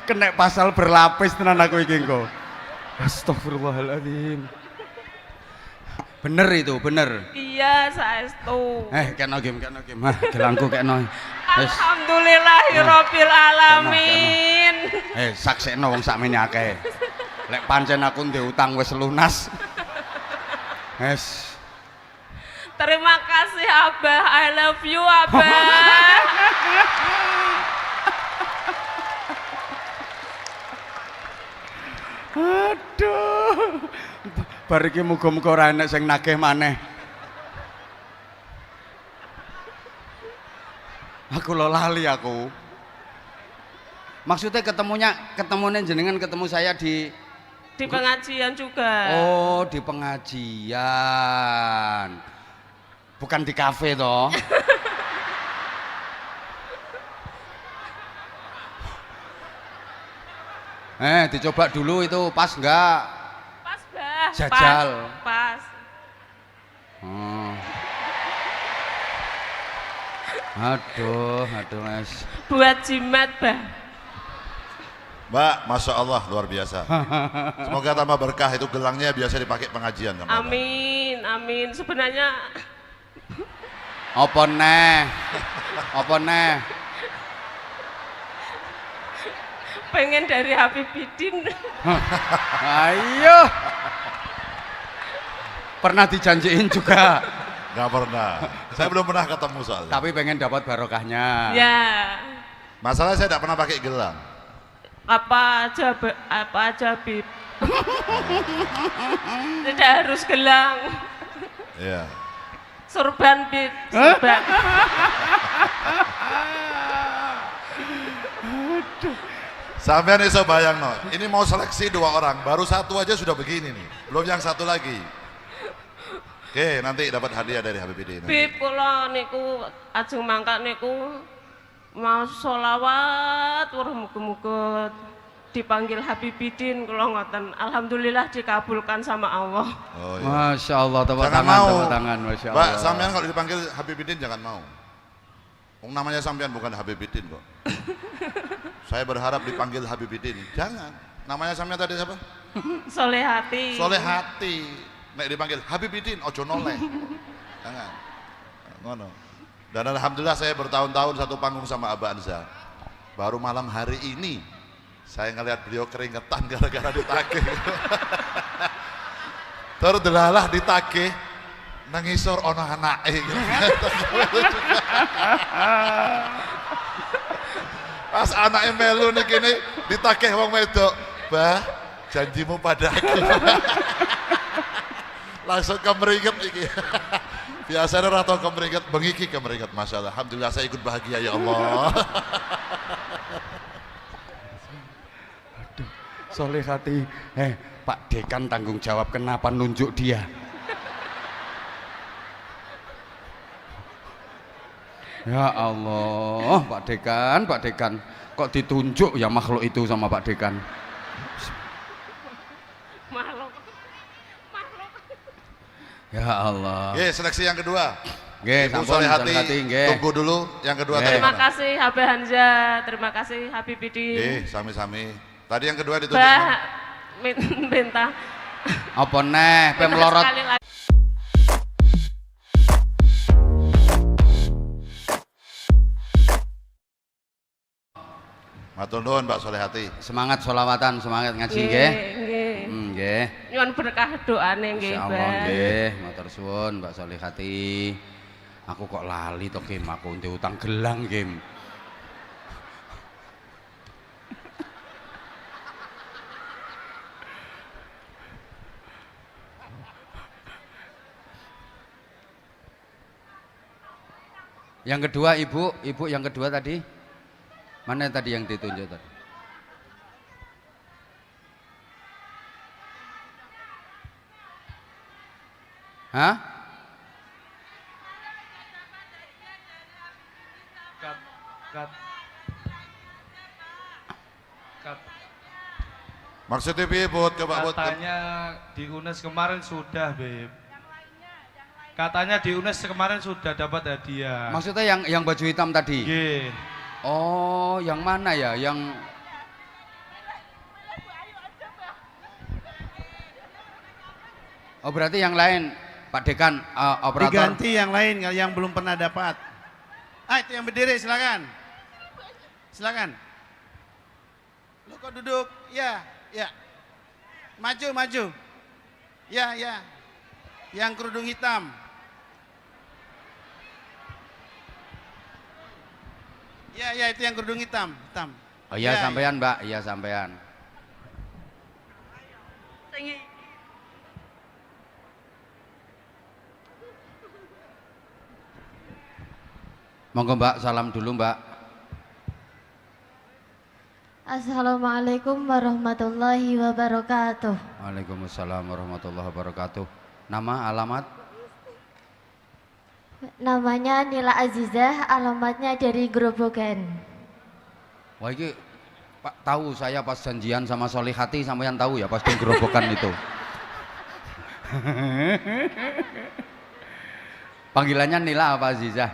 Kena pasal berlapis tenan aku iki engko. Astagfirullahaladzim. Bener itu, bener. Iya, saestu. Kena game. Gelangku kena. Alhamdulillahirabbil alamin. Saksekno wong sakmene akeh. Lek pancen aku ndek utang wis lunas. Wes. Terima kasih Abah, I love you Abah. Aduh. Bar iki muga-muga ora enek sing nagih maneh. Aku lo lali aku. Maksudnya ketemunya jenengan ketemu saya di pengajian juga. Oh, di pengajian. Bukan di kafe toh. Dicoba dulu itu pas enggak? Pas, Bah. Jajal. Pas. Aduh, Mas. Buat jimat, Bah. Mbak, Masya Allah luar biasa. Semoga tambah berkah, itu gelangnya biasa dipakai pengajian. Amin, amin. Sebenarnya Apa neh? pengen dari Habibidin. Ayo. Pernah dijanjiin juga. Nggak pernah. Saya belum pernah ketemu soalnya. Tapi pengen dapat barokahnya. Ya. Masalahnya saya tidak pernah pakai gelang. Apa aja, Bib. Tidak harus gelang. Iya. Surban, Bib. Surban. Sampean iso bayang no. Ini mau seleksi 2 orang, baru 1 aja sudah begini nih. Belum yang 1 lagi. Oke, nanti dapat hadiah dari Habibidin. Bib, kula niku ajeng mangkat niku mau sholawat, muga-muga dipanggil Habibidin kula ngoten. Alhamdulillah dikabulkan sama Allah. Oh, iya. Masya Allah, tepuk Jangan tangan, mau. tepuk tangan, Masya Allah. Mbak, sampean kalau dipanggil Habibidin jangan mau. Namanya sampean bukan Habibidin kok. Saya berharap dipanggil Habibidin. Jangan. Namanya sampean tadi siapa? Solehati. Solehati. Nek dipanggil Habibidin, ojo noleh. Jangan. Ngono. Dan alhamdulillah saya bertahun-tahun satu panggung sama Abah Anza. Baru malam hari ini saya ngelihat beliau keringetan gara-gara ditagih. Terus delalah ditagih nangisor ono anake. Pas anaknya melu nih kini ditagih wong wedok, "Bah, janjimu padaku." Langsung kemeringet iki. Biasanya ora tau kemeringet, bengiki kemeringet. Masya Allah, alhamdulillah saya ikut bahagia ya Allah. Aduh, Solehati. Pak Dekan tanggung jawab kenapa nunjuk dia. Ya Allah, Pak Dekan, kok ditunjuk ya makhluk itu sama Pak Dekan. Makhluk. Ya Allah. Oke, seleksi yang kedua. Nggih, Ibu sampun Solehati, Solehati, nggih. tunggu dulu yang kedua tadi Terima mana? kasih Abah Hanza, terima kasih Habibidin. Sami-sami. Tadi yang kedua ditunjuk Bah, mana? minta. Apa neh, pe melorot. Sekali lagi. Matur nuwun Mbak Solehati. Semangat sholawatan, semangat ngaji nggih. Nggih. Nggih. Nyuwun berkah doane nggih, Insyaallah Bah. nggih, matur suwun Mbak Solehati. Aku kok lali to Kim, aku ndek utang gelang Kim. Yang kedua ibu yang kedua tadi mana tadi yang ditunjuk tadi? Hah? Kat. Maksudnya piye, Bud? Coba Bud. Katanya di UNES kemarin sudah, Beb. Katanya di UNES kemarin sudah dapat hadiah. Maksudnya yang baju hitam tadi? Nggih. Oh, yang mana ya? Yang Oh, berarti yang lain, Pak Dekan, operator. Diganti yang lain yang belum pernah dapat. Itu yang berdiri silakan. Silakan. Lu kok duduk? Ya, ya. Maju, maju. Ya, ya. Yang kerudung hitam. Ya, ya, itu yang kerudung hitam. Hitam. Oh iya Ya, sampean Mbak, iya sampean. Monggo Mbak, salam dulu Mbak. Assalamualaikum warahmatullahi wabarakatuh. Waalaikumsalam warahmatullahi wabarakatuh. Nama, alamat? Namanya Nila Azizah, alamatnya dari Grobogan. Wah ini Pak tahu saya pas janjian sama Solihati sampean tahu ya pas di gerobokan itu. Panggilannya Nila apa Azizah?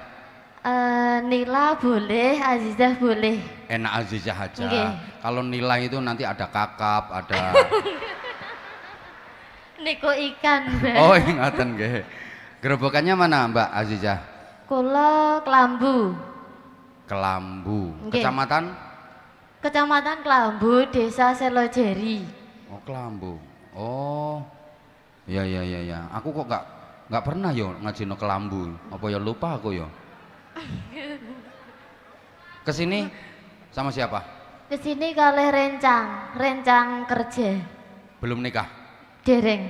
Nila boleh, Azizah boleh. Enak Azizah aja. Nggih. Kalau Nila itu nanti ada kakap, ada Niko ikan, Mbak. oh ingatan nggih. Gerobokannya mana Mbak Azizah? Kula Kelambu. Kelambu. Nggih. Kecamatan? Kecamatan Kelambu, Desa Selojeri. Oh Kelambu. Oh. Ya ya ya ya. Aku kok nggak pernah yo ngaji no Kelambu. Apa ya lupa aku yo. Kesini sama siapa? Kesini kalih rencang kerja. Belum nikah? Dereng.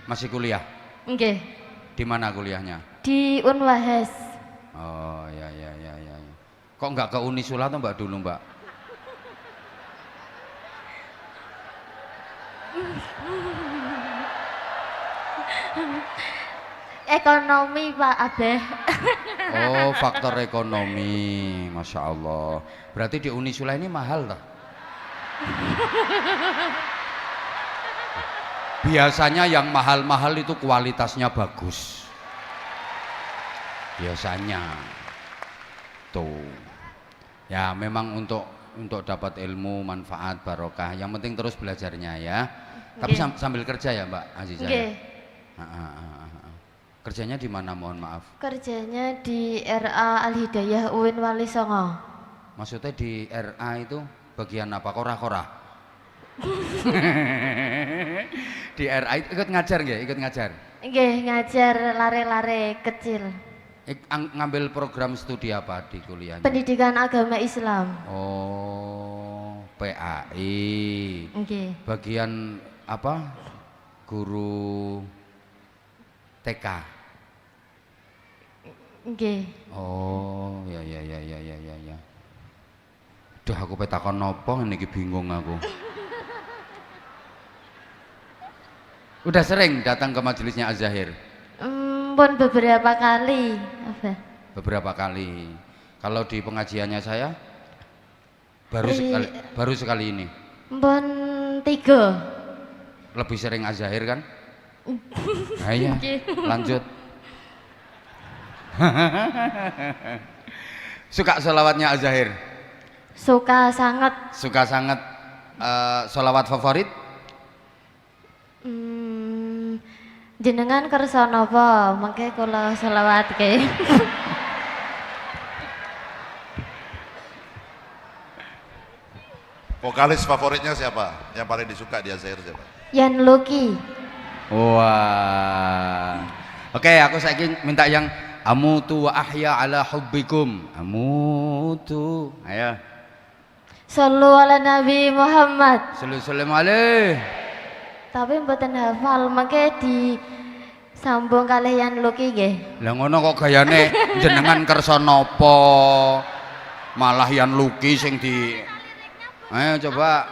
Masih kuliah? Nggih. Di mana kuliahnya? Di Unwahes. Oh ya ya ya ya. Kok nggak ke Unisula tuh Mbak dulu Mbak? Ekonomi Pak Abeh. Oh faktor ekonomi, masya Allah. Berarti di Unisula ini mahal toh? Biasanya yang mahal-mahal itu kualitasnya bagus. Biasanya tuh. Ya memang untuk dapat ilmu, manfaat, barokah. Yang penting terus belajarnya ya. Tapi Nggih. sambil kerja ya Mbak Azizah. Nggih. Ya? Kerjanya di mana mohon maaf? Kerjanya di RA Al Hidayah UIN Wali Songo. Maksudnya di RA itu bagian apa? Kora-kora? Di RA itu ikut ngajar nggak? Ikut ngajar? Nggih, ngajar lare-lare kecil. Ngambil program studi apa di kuliahnya? Pendidikan Agama Islam. Oh, PAI. Nggih. Bagian apa? Guru TK. Nggih. Oh, ya ya ya ya ya ya ya. Duh, aku petakon nopo niki bingung aku. Udah sering datang ke majelisnya Az-Zahir? Pun beberapa kali. Apa? Beberapa kali. Kalau di pengajiannya saya Di- baru sekali ini. Pun 3. Lebih sering Az-Zahir kan? Nah, iya. Lanjut. Suka sholawatnya Az-Zahir? Suka sangat. Suka sangat. Sholawat favorit? Jenengan kersa napa? Mengke kula selawatke. Vokalis favoritnya siapa? Yang paling disuka di Az-Zahir siapa? Yan Luki. Wah. Oke, aku saiki minta yang amutu wa ahya ala hubbikum. Amutu. Ayo. Sallu ala Nabi Muhammad. Sallallahu alaihi. Tapi mboten hafal, mengke di sambung kalih Yan Luki nggih. Lah ngono kok gayane jenengan kersa napa? Malah Yan Luki sing di ayo coba.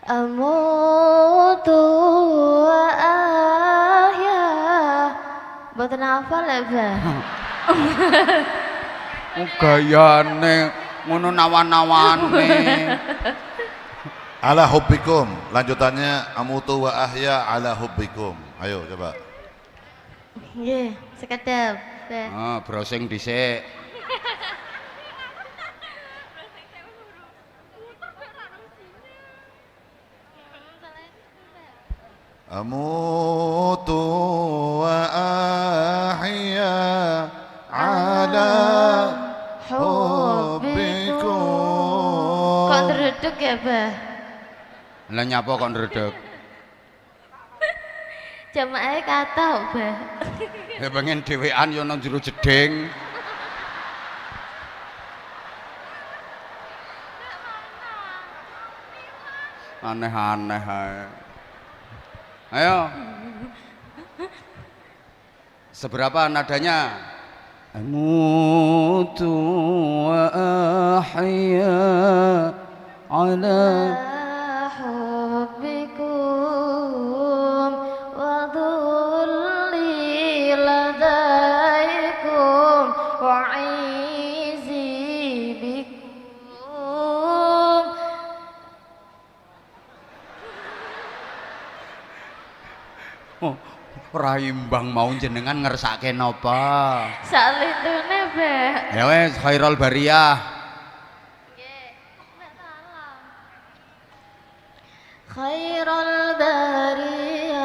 Amutu wa ahya. Mboten hafal ya, Bah. Gayane ngono nawan-nawane. Ala hubbikum. Lanjutannya amutu wa ahya ala hubbikum. Ayo coba. Nggih, sekedap. Bah. Ah, browsing dhisik. Amutu wa ahya ala hubbikum. Kok tereduk ya, Bah? Lah nyapa kok ndredeg? Jamaah kata, Mbah. Ya pengen dhewean yo nang jero jeding. Aneh-aneh ae. Ayo. Seberapa nadanya? Amutu wa ahya ala hubbikum wa dhulli ladaikum wa izi bikum. Oh, ora imbang mau jenengan ngersake napa? Salintune, Mbah. Ya wes khairul bariyah. Khairul bariyah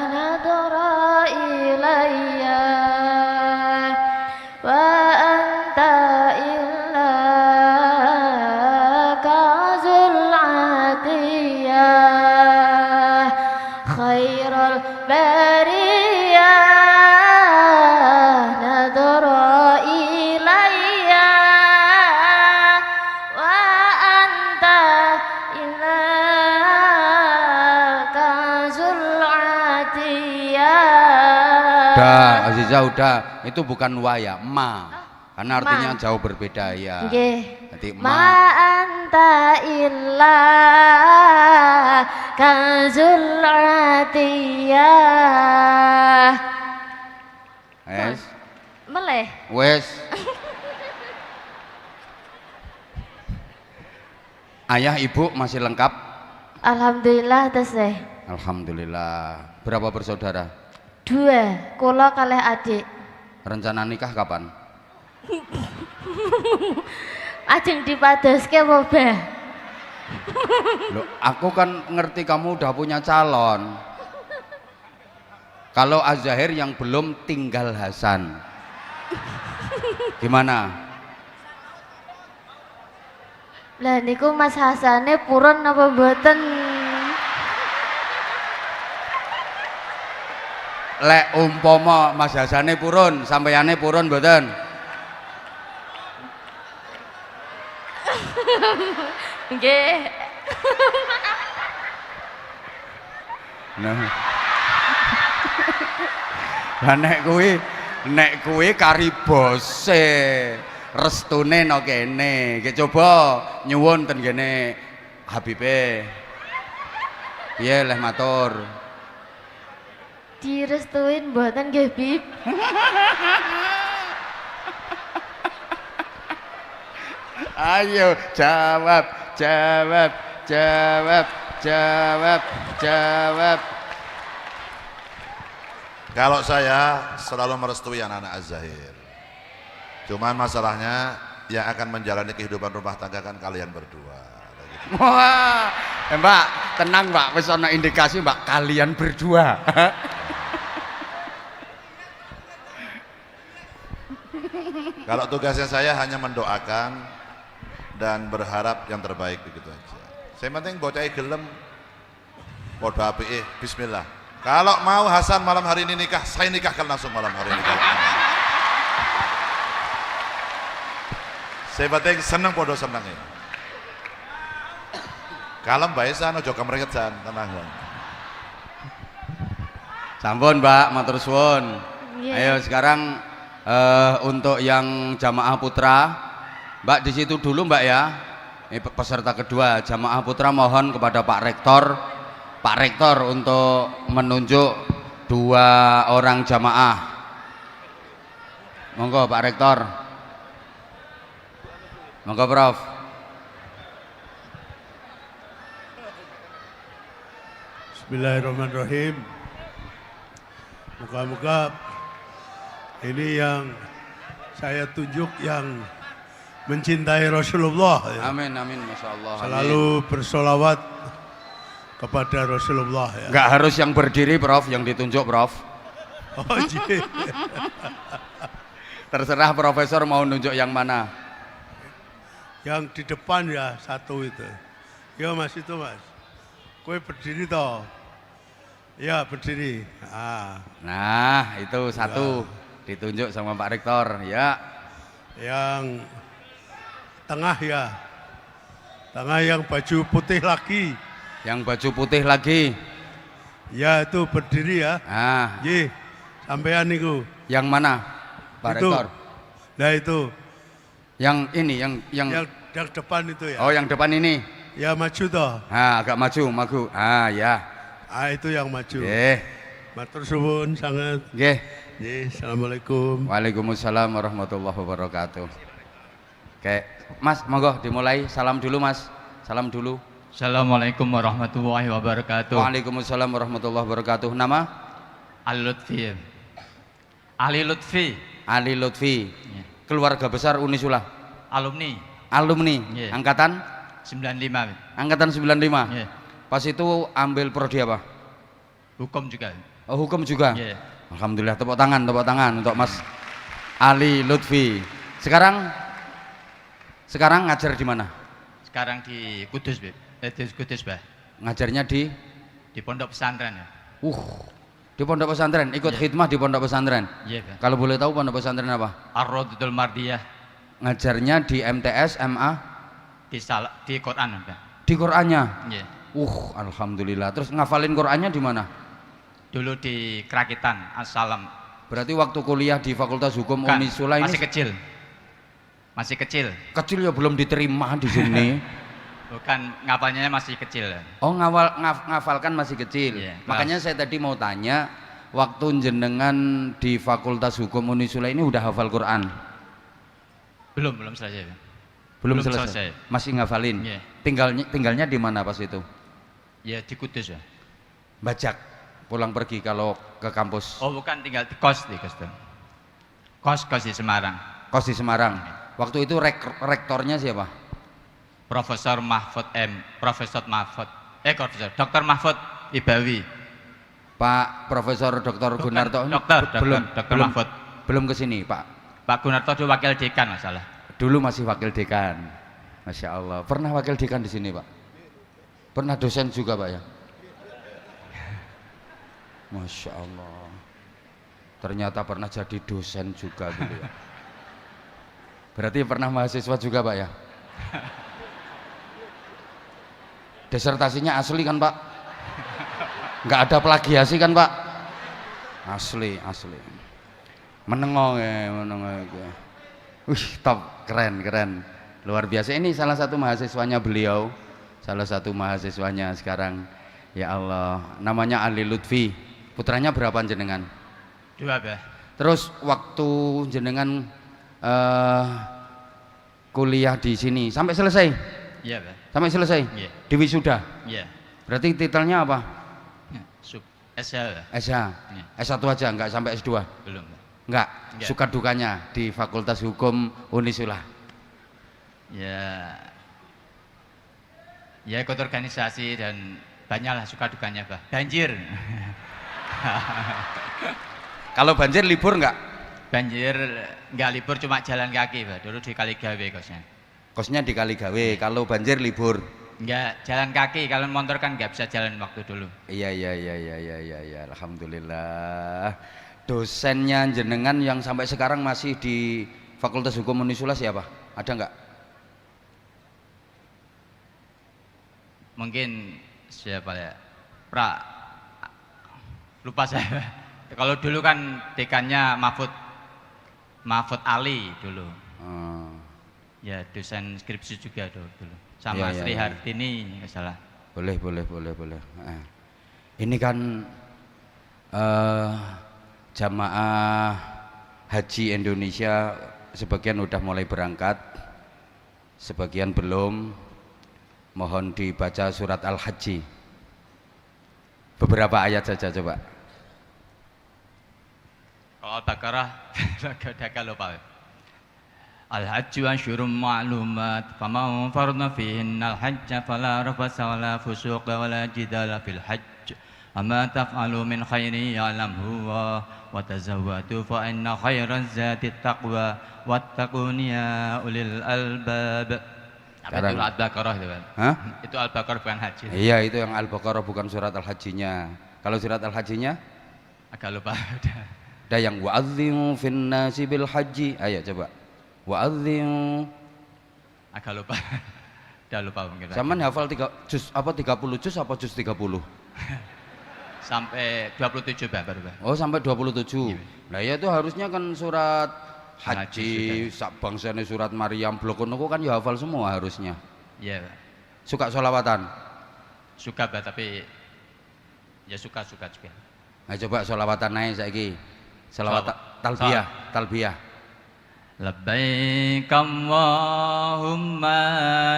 nadara ilayya wa anta illa kazul atiyah. Khairul bariyah nadara ilayya wa anta illa kazul atiyah. Udah, Aziza udah. Itu bukan wa ya, ma. Karena artinya Ma. jauh berbeda ya. Nggih. Nanti Ma anta illa kanzul atiyah. Wes, Meleh. wes. Ayah ibu masih lengkap? Alhamdulillah tesih. Alhamdulillah. Berapa bersaudara? 2, kula kalih adik. Rencana nikah kapan? Ajeng dipadoske apa, Bah? Loh, aku kan ngerti kamu udah punya calon. Kalau Az-Zahir yang belum tinggal Hasan. Gimana? Lah niku Mas Hasane purun apa mboten? Lek umpama Mas Hasane purun, sampeyane purun mboten? Nggih. Nah. Lah nek kuwi kari bose restune no kene. Ki coba nyuwun ten kene Habibe. Piye leh matur? Direstuin mboten nggih, Bib? Ayo jawab, jawab, jawab, jawab, jawab. Kalau saya selalu merestui anak-anak Az-Zahir. Cuman masalahnya yang akan menjalani kehidupan rumah tangga kan kalian berdua. Gitu. Wah, Mbak, tenang Mbak, wis ana indikasi Mbak kalian berdua. Kalau tugasnya saya hanya mendoakan dan berharap yang terbaik begitu aja. Saya penting bocah gelem podo apike bismillah. Kalau mau Hasan malam hari ini nikah, saya nikahkan langsung malam hari ini. Saya penting seneng podo senenge. Kalem bae san aja kemregetan, tenang wae. Sampun Mbak, matur suwun. Iya. Ayo sekarang untuk yang jamaah putra, Mbak di situ dulu Mbak ya. Ini peserta kedua jamaah putra, mohon kepada Pak Rektor untuk menunjuk 2 orang jamaah. Monggo Pak Rektor. Monggo Prof. Bismillahirrahmanirrahim. Moga-moga ini yang saya tunjuk yang mencintai Rasulullah ya. Amin amin, masya Allah. Selalu bersolawat kepada Rasulullah ya. Nggak harus yang berdiri Prof, yang ditunjuk Prof. Oh, iya. Terserah Profesor mau nunjuk yang mana. Yang di depan ya satu itu. Ya Mas itu Mas. Kue berdiri toh. Ya berdiri. Ah, Nah, itu satu ditunjuk sama Pak Rektor. Ya, yang tengah ya. Tengah yang baju putih lagi. yang baju putih lagi. Ya itu berdiri ya. Nah, Ye, sampean niku. yang mana, Pak Itu. Rektor? Nah itu. Yang ini, yang Yang depan itu ya. oh, yang depan ini. Ya maju toh. Nah, agak maju. Ah, ya. Ah itu yang maju. Nggih. Matur suwun sangat. Nggih. Ye, assalamualaikum. Waalaikumsalam warahmatullahi wabarakatuh. Oke, Mas, monggo dimulai. Salam dulu, Mas. Salam dulu. Assalamualaikum warahmatullahi wabarakatuh. Waalaikumsalam warahmatullahi wabarakatuh. Nama? Ali Lutfi. Ali Lutfi. Ali Lutfi. Ya. Keluarga besar Unisula. Alumni Alumni. Ya. Angkatan? 95. Angkatan 95. Ya. Pas itu ambil prodi apa? Hukum juga. Oh, hukum juga. Ya. Alhamdulillah, tepuk tangan untuk Mas Ali Lutfi. Sekarang ngajar di mana? Sekarang di Kudus, Beb. Di Kudus, Bah. Ngajarnya di Pondok pesantren ya. di pondok pesantren, ikut Iya. khidmah di pondok pesantren. Iya, Bah. Kalau boleh tahu pondok pesantren apa? Ar-Raudhatul Mardiyah Ngajarnya di MTS, MA, di Quran, Bah. di Qur'annya. Iya. Alhamdulillah. Terus ngafalin Qur'annya di mana? Dulu di Kerakitan, Assalam. Berarti waktu kuliah di Fakultas Hukum Bukan, Unisula ini masih kecil. Masih kecil. kecil ya, belum diterima di sini. Bukan, ngapalnya masih kecil. Oh, ngafalkan masih kecil. Iya, Makanya saya tadi mau tanya, waktu jenengan di Fakultas Hukum Unisula ini udah hafal Quran? Belum selesai. Belum Belum selesai. selesai. Masih ngafalin. Iya. Tinggalnya di mana pas itu? Ya di Kudus ya. Bajak. Pulang pergi kalau ke kampus. Oh bukan, tinggal di kos tuh. Kos di Semarang. Kos di Semarang. Waktu itu rektornya siapa? Profesor Mahfud Dr. Mahfud Ibawi. Pak Profesor Dr. Gunarto. Dr. Mahfud. Belum ke sini, Pak. Pak Gunarto itu wakil dekan masalah. Dulu masih wakil dekan. Masya Allah. Pernah wakil dekan di sini, Pak? Pernah dosen juga, Pak ya? Masya Allah. Ternyata pernah jadi dosen juga dulu ya. Berarti pernah mahasiswa juga, Pak ya? Disertasinya asli kan, Pak? Nggak ada plagiasi kan, Pak? Asli. Menengok ya. Top, keren. Luar biasa. Ini salah satu mahasiswanya beliau. Salah satu mahasiswanya sekarang. Ya Allah, namanya Ali Lutfi. Putranya berapa jenengan? 2, Bah. Terus waktu jenengan kuliah di sini sampai selesai? Iya, Bah. Sampai selesai? Iya. Di wisuda? Iya. Berarti titelnya apa? Sub SH, Bah. SH? Iya. S1 aja, enggak sampai S2? Belum, Bah. Enggak? Enggak. Suka dukanya di Fakultas Hukum Unisula? Ya ikut organisasi dan banyaklah suka dukanya, Bah. Banjir. Kalau banjir libur enggak? Banjir nggak libur, cuma jalan kaki, Bah. Dulu di Kaligawe kosnya. Kosnya di Kaligawe, kalau banjir libur? Nggak, jalan kaki. Kalau motor kan nggak bisa jalan waktu dulu. Iya, alhamdulillah. Dosennya jenengan yang sampai sekarang masih di Fakultas Hukum Unisula siapa? Ada enggak? Mungkin siapa ya? Lupa saya. Kalau dulu kan dekannya Mahfud Ali dulu. Ya dosen skripsi juga dulu. Sama Ya, Sri ya. Hartini, nggak salah. Boleh. Ini kan jamaah haji Indonesia sebagian udah mulai berangkat, sebagian belum. Mohon dibaca surat Al-Hajj. Beberapa ayat saja coba. Kalau Al-Baqarah agak lupa. Al-Hajju asyurum ma'lumat faman farada fihinna al-hajja fala rafasa wala fusuqa wala jidala fil hajj amma taf'alu min khairin ya'lamhu wa tazawwadu fa inna khairaz zati taqwa wattaquni ya ulil albab. Apa itu Al-Baqarah itu kan? Hah? Itu Al-Baqarah bukan haji. Iya, itu yang Al-Baqarah bukan surat Al-Hajinya. Kalau surat Al-Hajinya Agak lupa. ada yang wa'adzim fin nasi bil haji. Ayo coba. Wa'adzim. Agak lupa. Udah lupa mungkin. Zaman hafal 30 juz apa juz 30? Sampai 27 Pak baru Pak. Oh, sampai 27. Nah, ya itu harusnya kan surat Haji haji, sak bangsane surat Maryam, blok ngono kan ya hafal semua harusnya. Iya Pak. Suka sholawatan? Suka Pak tapi ya suka-suka juga. Nah, coba sholawatan naik saiki. Sholawat talbiyah, talbiyah. Labbaik Allahumma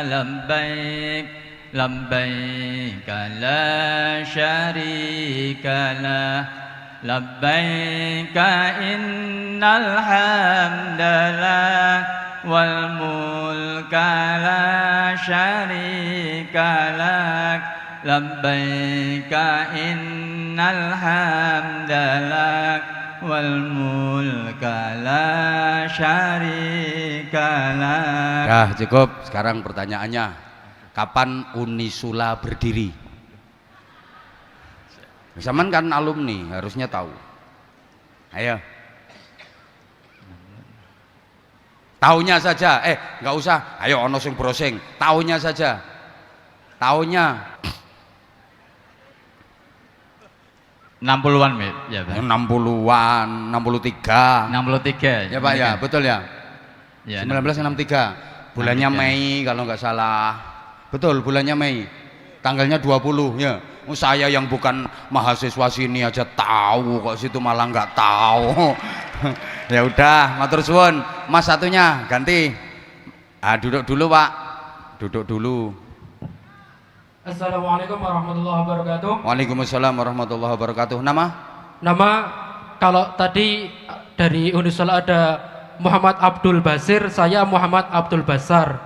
labbaik labbaik la syarika lah labbaik innal hamdalah wal mulka la syarika lak labbaik innal hamdalah wal mulka la syarika lak. Dah cukup. Sekarang pertanyaannya, kapan Unisula berdiri? Zaman kan alumni harusnya tahu. Ayo. Tahunnya saja. Nggak usah. Ayo ono sing browsing. Tahunnya saja. Tahunnya 60-an ya Pak. 60-an, 63. 63. Ya Pak ya, betul ya. Ya, 1963. Bulannya 63. Mei kalau nggak salah. Betul, bulannya Mei. Tanggalnya 20 ya. Saya yang bukan mahasiswa sini aja tahu kok, situ malah nggak tahu. Ya udah, matur suwun. Mas satunya ganti. Duduk dulu Pak. Duduk dulu. Assalamualaikum warahmatullahi wabarakatuh. Waalaikumsalam warahmatullahi wabarakatuh. Nama? Nama kalau tadi dari Unisula ada Muhammad Abdul Basir, saya Muhammad Abdul Basar.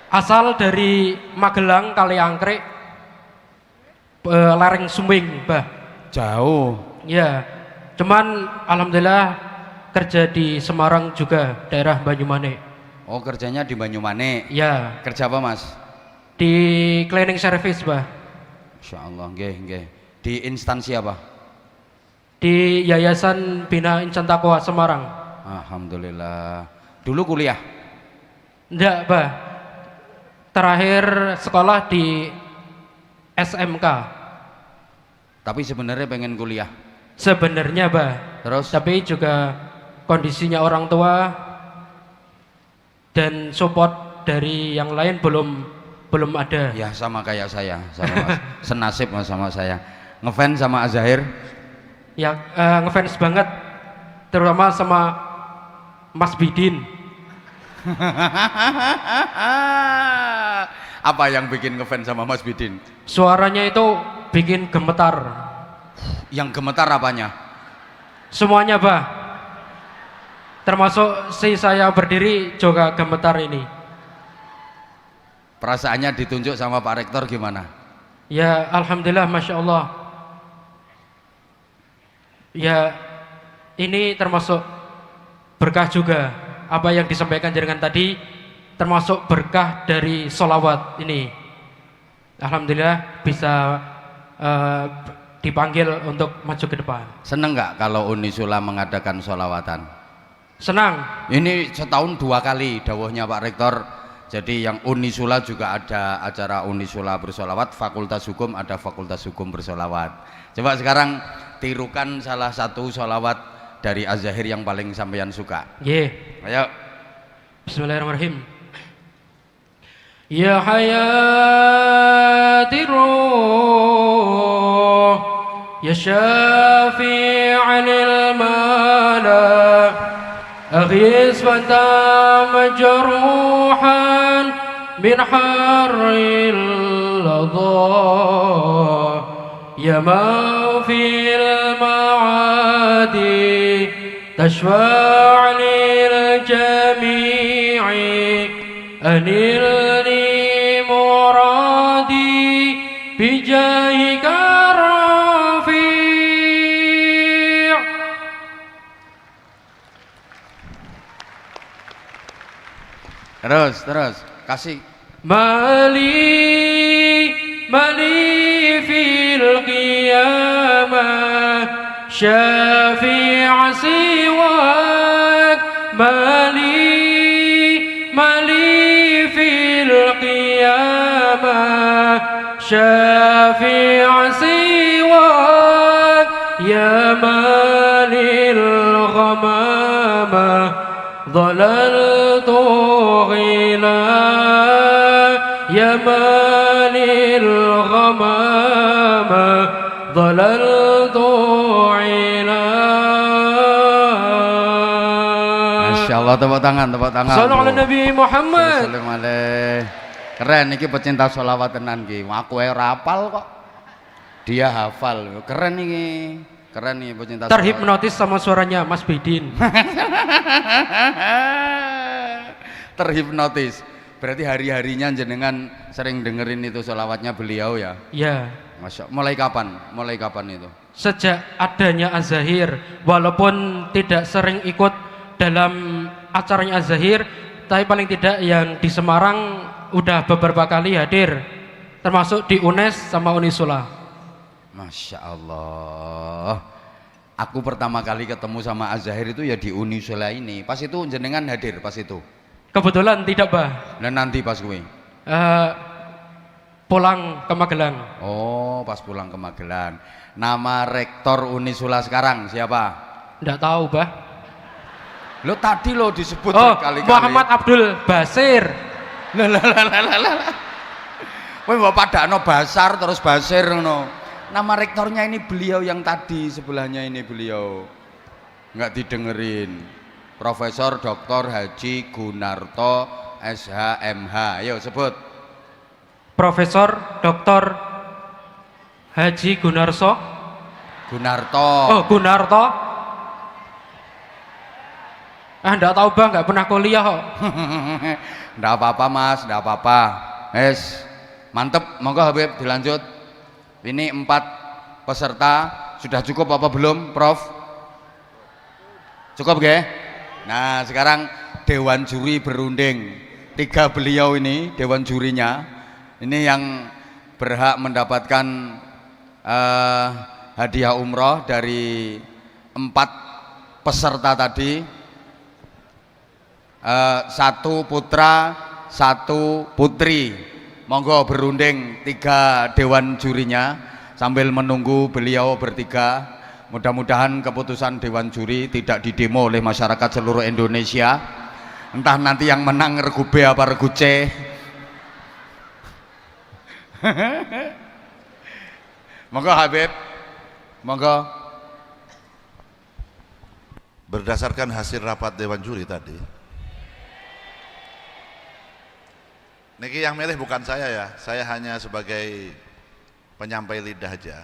Asal dari Magelang, Kaliangkrek, lereng Sumbing, Bah. Jauh. Ya, cuman alhamdulillah kerja di Semarang juga, daerah Banyumane. Oh, kerjanya di Banyumane. Ya. Kerja apa Mas? Di cleaning service, Bah. Insya Allah, nggih. Di instansi apa? Di Yayasan Bina Insan Taqwa Semarang. Alhamdulillah. Dulu kuliah? Enggak, Bah. Terakhir sekolah di SMK. Tapi sebenarnya pengen kuliah. Sebenarnya, Bah. Terus? Tapi juga kondisinya orang tua dan support dari yang lain belum ada. Ya sama kayak saya, sama Mas. Senasib Mas sama saya. Ngefans sama Azahir? Ya ngefans banget, terutama sama Mas Bidin. Apa yang bikin ngefans sama Mas Bidin? Suaranya itu bikin gemetar. Yang gemetar apanya? Semuanya, Bah. Termasuk si saya berdiri juga gemetar ini. Perasaannya ditunjuk sama Pak Rektor gimana? Ya alhamdulillah, masya Allah. Ya ini termasuk berkah juga. Apa yang disampaikan jenengan tadi termasuk berkah dari sholawat ini. Alhamdulillah bisa dipanggil untuk maju ke depan. Seneng nggak kalau Unisula mengadakan sholawatan? Senang. Ini setahun 2 kali dawuhnya Pak Rektor. Jadi yang Unisula juga ada acara Unisula bersolawat, Fakultas Hukum ada Fakultas Hukum bersolawat. Coba sekarang tirukan salah satu solawat dari Az-Zahir yang paling sampeyan suka. Ayo. Bismillahirrahmanirrahim. Ya hayati ruh, ya syafi'anil malak, أغيث فتى مجروحا من حر اللظى يا ما في المعادي تشفع للجميع أنلني مرادي بجاهك terus kasih. Mali fil qiyamah syafi'a siwak mali fil qiyamah syafi'a siwak ya malil ghamamah dhalaltu ghila ya malil ghamamah dhalaltu ila. Masya Allah, tepuk tangan. Sallallahu ala Nabi Muhammad. Assalamualaikum. Keren iki pecinta sholawat tenan ki. Aku ora hafal kok. Dia hafal. Keren iki. Keren nih pecinta sholawat. Terhipnotis sama suaranya Mas Bidin. Terhipnotis. Berarti hari-harinya jenengan sering dengerin itu sholawatnya beliau ya? Ya. Masya. Mulai kapan itu? Sejak adanya Az-Zahir, walaupun tidak sering ikut dalam acaranya Az-Zahir, tapi paling tidak yang di Semarang udah beberapa kali hadir, termasuk di UNES sama Unisula. Masya Allah. Aku pertama kali ketemu sama Az-Zahir itu ya di Unisula ini. Pas itu jenengan hadir pas itu? Kebetulan tidak, Bah. Dan nanti pas gue? Pulang ke Magelang. Oh, pas pulang ke Magelang. Nama rektor Unisula sekarang siapa? Nggak tahu, Bah. Lo tadi lo disebut kali-kali. Muhammad Abdul Basir. Lah. Kowe mbok padakno Basar terus Basir ngono. Nama rektornya ini beliau yang tadi sebelahnya ini beliau. Enggak didengerin. Profesor Dr. Haji Gunarto SHMH. Ayo sebut. Profesor Dr. Haji Gunarto. Oh, Gunarto. Enggak tahu, Bang, enggak pernah kuliah kok. Enggak apa-apa, Mas, enggak apa-apa. Mantep, monggo Habib dilanjut. Ini 4 peserta, sudah cukup apa belum, Prof? Cukup, nggih? Nah, sekarang dewan juri berunding. 3 beliau ini dewan jurinya. Ini yang berhak mendapatkan hadiah umroh dari 4 peserta tadi. 1 putra, 1 putri. Monggo berunding 3 dewan jurinya sambil menunggu beliau bertiga. Mudah-mudahan keputusan dewan juri tidak didemo oleh masyarakat seluruh Indonesia. Entah nanti yang menang regu B apa regu C. Monggo Habib, monggo. Berdasarkan hasil rapat dewan juri tadi, niki yang milih bukan saya ya, saya hanya sebagai penyampai lidah aja.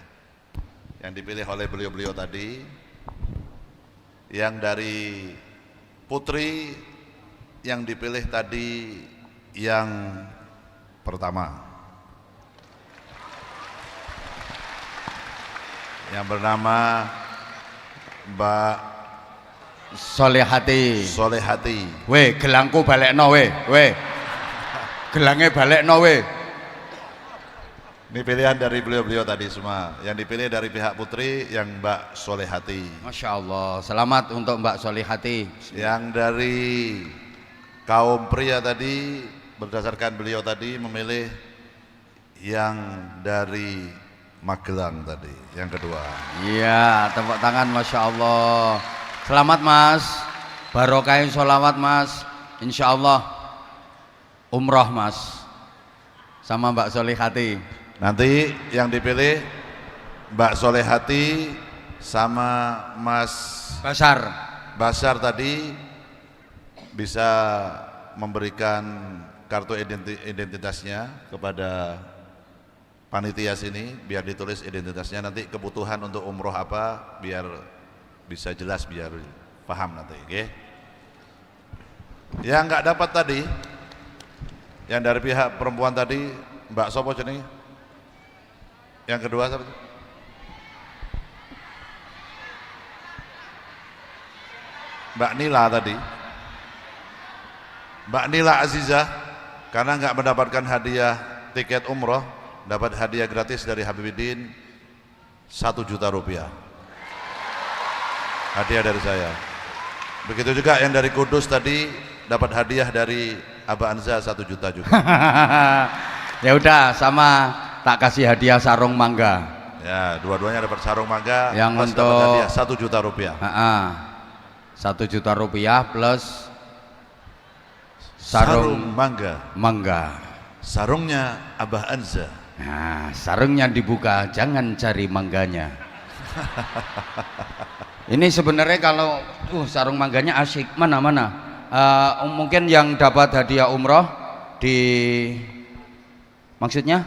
Yang dipilih oleh beliau-beliau tadi, yang dari putri yang dipilih tadi yang pertama, yang bernama Mbak Solehati. Weh, gelangku balekno weh. Gelangnya balekno weh. Ini pilihan dari beliau-beliau tadi semua. Yang dipilih dari pihak putri yang Mbak Solehati. Masya Allah, selamat untuk Mbak Solehati. Yang dari kaum pria tadi, berdasarkan beliau tadi memilih yang dari Magelang tadi, yang kedua. Iya, tepuk tangan, Masya Allah. Selamat Mas, barokahin sholawat Mas. Insya Allah umroh Mas, sama Mbak Solehati. Nanti yang dipilih Mbak Solehati sama Mas Basar tadi bisa memberikan kartu identitasnya kepada panitia sini, biar ditulis identitasnya, nanti kebutuhan untuk umroh apa biar bisa jelas, biar paham nanti, oke? Yang nggak dapat tadi, yang dari pihak perempuan tadi, Mbak Sopo jenenge? Yang kedua siapa? Mbak Nila tadi. Mbak Nila Azizah, karena nggak mendapatkan hadiah tiket umroh, dapat hadiah gratis dari Habibuddin 1 juta rupiah. Hadiah dari saya. Begitu juga yang dari Kudus tadi dapat hadiah dari Aba Anza 1 juta juga. Ya udah, sama tak kasih hadiah sarung mangga. Ya, dua-duanya dapat sarung mangga Yang plus untuk dapat hadiah 1 juta rupiah. 1 juta rupiah plus Sarung sarung mangga. Sarungnya Abah Anza. Nah, sarungnya dibuka, jangan cari mangganya. Ini sebenarnya kalau sarung mangganya asyik. Mana? Mungkin yang dapat hadiah umroh di maksudnya